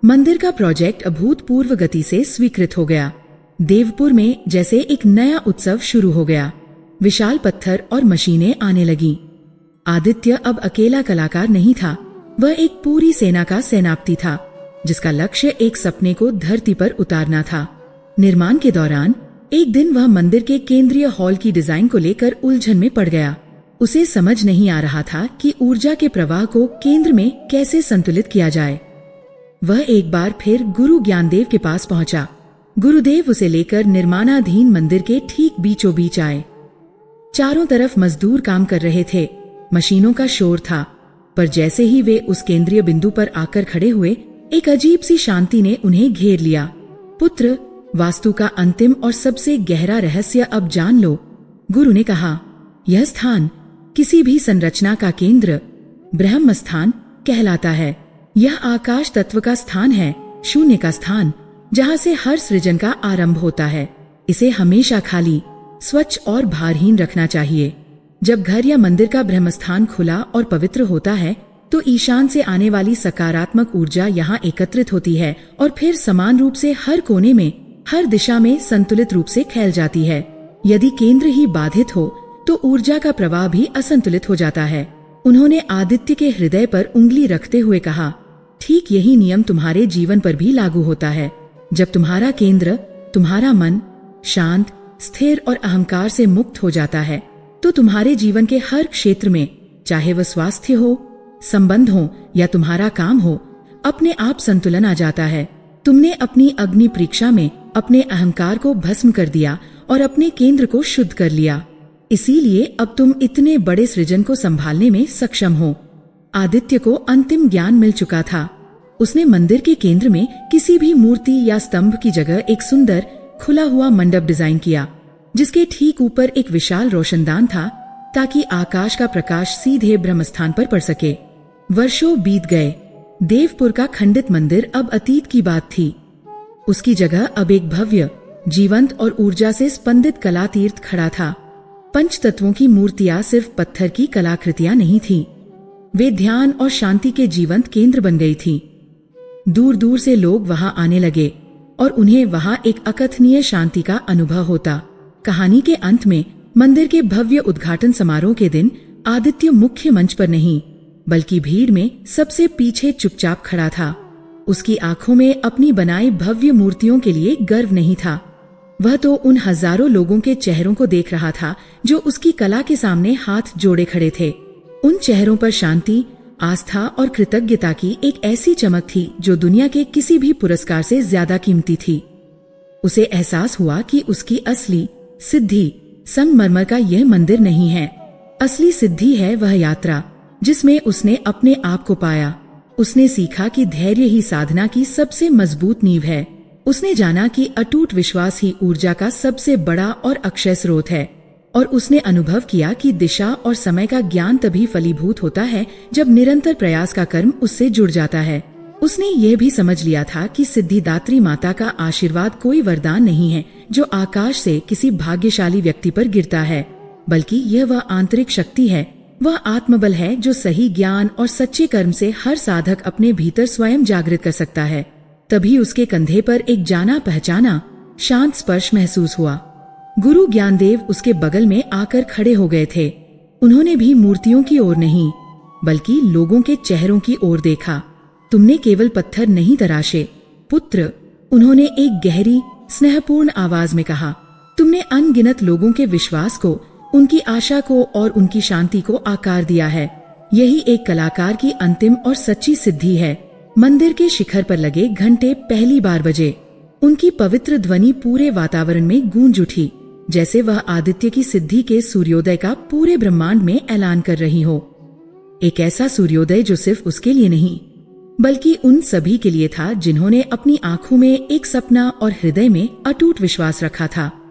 मंदिर का प्रोजेक्ट अभूतपूर्व गति से स्वीकृत हो गया। देवपुर में जैसे एक नया उत्सव शुरू हो गया। विशाल पत्थर और मशीनें आने लगीं। आदित्य अब अकेला कलाकार नहीं था, वह एक पूरी सेना का सेनापति था, जिसका लक्ष्य एक सपने को धरती पर उतारना था। निर्माण के दौरान एक दिन वह मंदिर के केंद्रीय हॉल की डिजाइन को लेकर उलझन में पड़ गया। उसे समझ नहीं आ रहा था कि ऊर्जा के प्रवाह को केंद्र में कैसे संतुलित किया जाए। वह एक बार फिर गुरु ज्ञानदेव के पास पहुंचा। गुरुदेव उसे लेकर निर्माणाधीन मंदिर के ठीक बीचों बीच आए। चारों तरफ मजदूर काम कर रहे थे, मशीनों का शोर था, पर जैसे ही वे उस केंद्रीय बिंदु पर आकर खड़े हुए, एक अजीब सी शांति ने उन्हें घेर लिया। पुत्र, वास्तु का अंतिम और सबसे गहरा रहस्य अब जान लो, गुरु ने कहा। यह स्थान किसी भी संरचना का केंद्र, ब्रह्म स्थान कहलाता है। यह आकाश तत्व का स्थान है, शून्य का स्थान, जहाँ से हर सृजन का आरंभ होता है। इसे हमेशा खाली, स्वच्छ और भारहीन रखना चाहिए। जब घर या मंदिर का ब्रह्म स्थान खुला और पवित्र होता है, तो ईशान से आने वाली सकारात्मक ऊर्जा यहाँ एकत्रित होती है और फिर समान रूप से हर कोने में, हर दिशा में संतुलित रूप से फैल जाती है। यदि केंद्र ही बाधित हो तो ऊर्जा का प्रवाह भी असंतुलित हो जाता है। उन्होंने आदित्य के हृदय पर उंगली रखते हुए कहा, ठीक यही नियम तुम्हारे जीवन पर भी लागू होता है। जब तुम्हारा केंद्र, तुम्हारा मन शांत, स्थिर और अहंकार से मुक्त हो जाता है, तो तुम्हारे जीवन के हर क्षेत्र में, चाहे वह स्वास्थ्य हो, संबंध हो या तुम्हारा काम हो, अपने आप संतुलन आ जाता है। तुमने अपनी अग्नि परीक्षा में अपने अहंकार को भस्म कर दिया और अपने केंद्र को शुद्ध कर लिया। इसीलिए अब तुम इतने बड़े सृजन को संभालने में सक्षम हो। आदित्य को अंतिम ज्ञान मिल चुका था। उसने मंदिर के केंद्र में किसी भी मूर्ति या स्तंभ की जगह एक सुंदर खुला हुआ मंडप डिजाइन किया, जिसके ठीक ऊपर एक विशाल रोशनदान था, ताकि आकाश का प्रकाश सीधे ब्रह्मस्थान पर पड़ सके। वर्षों बीत गए। देवपुर का खंडित मंदिर अब अतीत की बात थी। उसकी जगह अब एक भव्य, जीवंत और ऊर्जा से स्पंदित कला तीर्थ खड़ा था। पंच तत्वों की मूर्तियां सिर्फ पत्थर की कलाकृतियां नहीं थी, वे ध्यान और शांति के जीवंत केंद्र बन गई थी। दूर दूर से लोग वहां आने लगे और उन्हें वहां एक अकथनीय शांति का अनुभव होता। कहानी के अंत में मंदिर के भव्य उद्घाटन समारोह के दिन आदित्य मुख्य मंच पर नहीं, बल्कि भीड़ में सबसे पीछे चुपचाप खड़ा था। उसकी आंखों में अपनी बनाई भव्य मूर्तियों के लिए गर्व नहीं था। वह तो उन हजारों लोगों के चेहरों को देख रहा था जो उसकी कला के सामने हाथ जोड़े खड़े थे। उन चेहरों पर शांति, आस्था और कृतज्ञता की एक ऐसी चमक थी जो दुनिया के किसी भी पुरस्कार से ज्यादा कीमती थी। उसे एहसास हुआ कि उसकी असली सिद्धि संगमरमर का यह मंदिर नहीं है। असली सिद्धि है वह यात्रा जिसमें उसने अपने आप को पाया। उसने सीखा कि धैर्य ही साधना की सबसे मजबूत नींव है। उसने जाना कि अटूट विश्वास ही ऊर्जा का सबसे बड़ा और अक्षय स्रोत है। और उसने अनुभव किया कि दिशा और समय का ज्ञान तभी फलीभूत होता है जब निरंतर प्रयास का कर्म उससे जुड़ जाता है। उसने यह भी समझ लिया था कि सिद्धिदात्री माता का आशीर्वाद कोई वरदान नहीं है जो आकाश से किसी भाग्यशाली व्यक्ति पर गिरता है, बल्कि यह वह आंतरिक शक्ति है, वह आत्मबल है जो सही ज्ञान और सच्चे कर्म से हर साधक अपने भीतर स्वयं जागृत कर सकता है। तभी उसके कंधे पर एक जाना पहचाना शांत स्पर्श महसूस हुआ। गुरु ज्ञानदेव उसके बगल में आकर खड़े हो गए थे। उन्होंने भी मूर्तियों की ओर नहीं बल्कि लोगों के चेहरों की ओर देखा। तुमने केवल पत्थर नहीं तराशे पुत्र, उन्होंने एक गहरी स्नेहपूर्ण आवाज में कहा। तुमने अनगिनत लोगों के विश्वास को, उनकी आशा को और उनकी शांति को आकार दिया है। यही एक कलाकार की अंतिम और सच्ची सिद्धि है। मंदिर के शिखर पर लगे घंटे पहली बार बजे। उनकी पवित्र ध्वनि पूरे वातावरण में गूंज उठी, जैसे वह आदित्य की सिद्धि के सूर्योदय का पूरे ब्रह्मांड में ऐलान कर रही हो। एक ऐसा सूर्योदय जो सिर्फ उसके लिए नहीं बल्कि उन सभी के लिए था जिन्होंने अपनी आंखों में एक सपना और हृदय में अटूट विश्वास रखा था।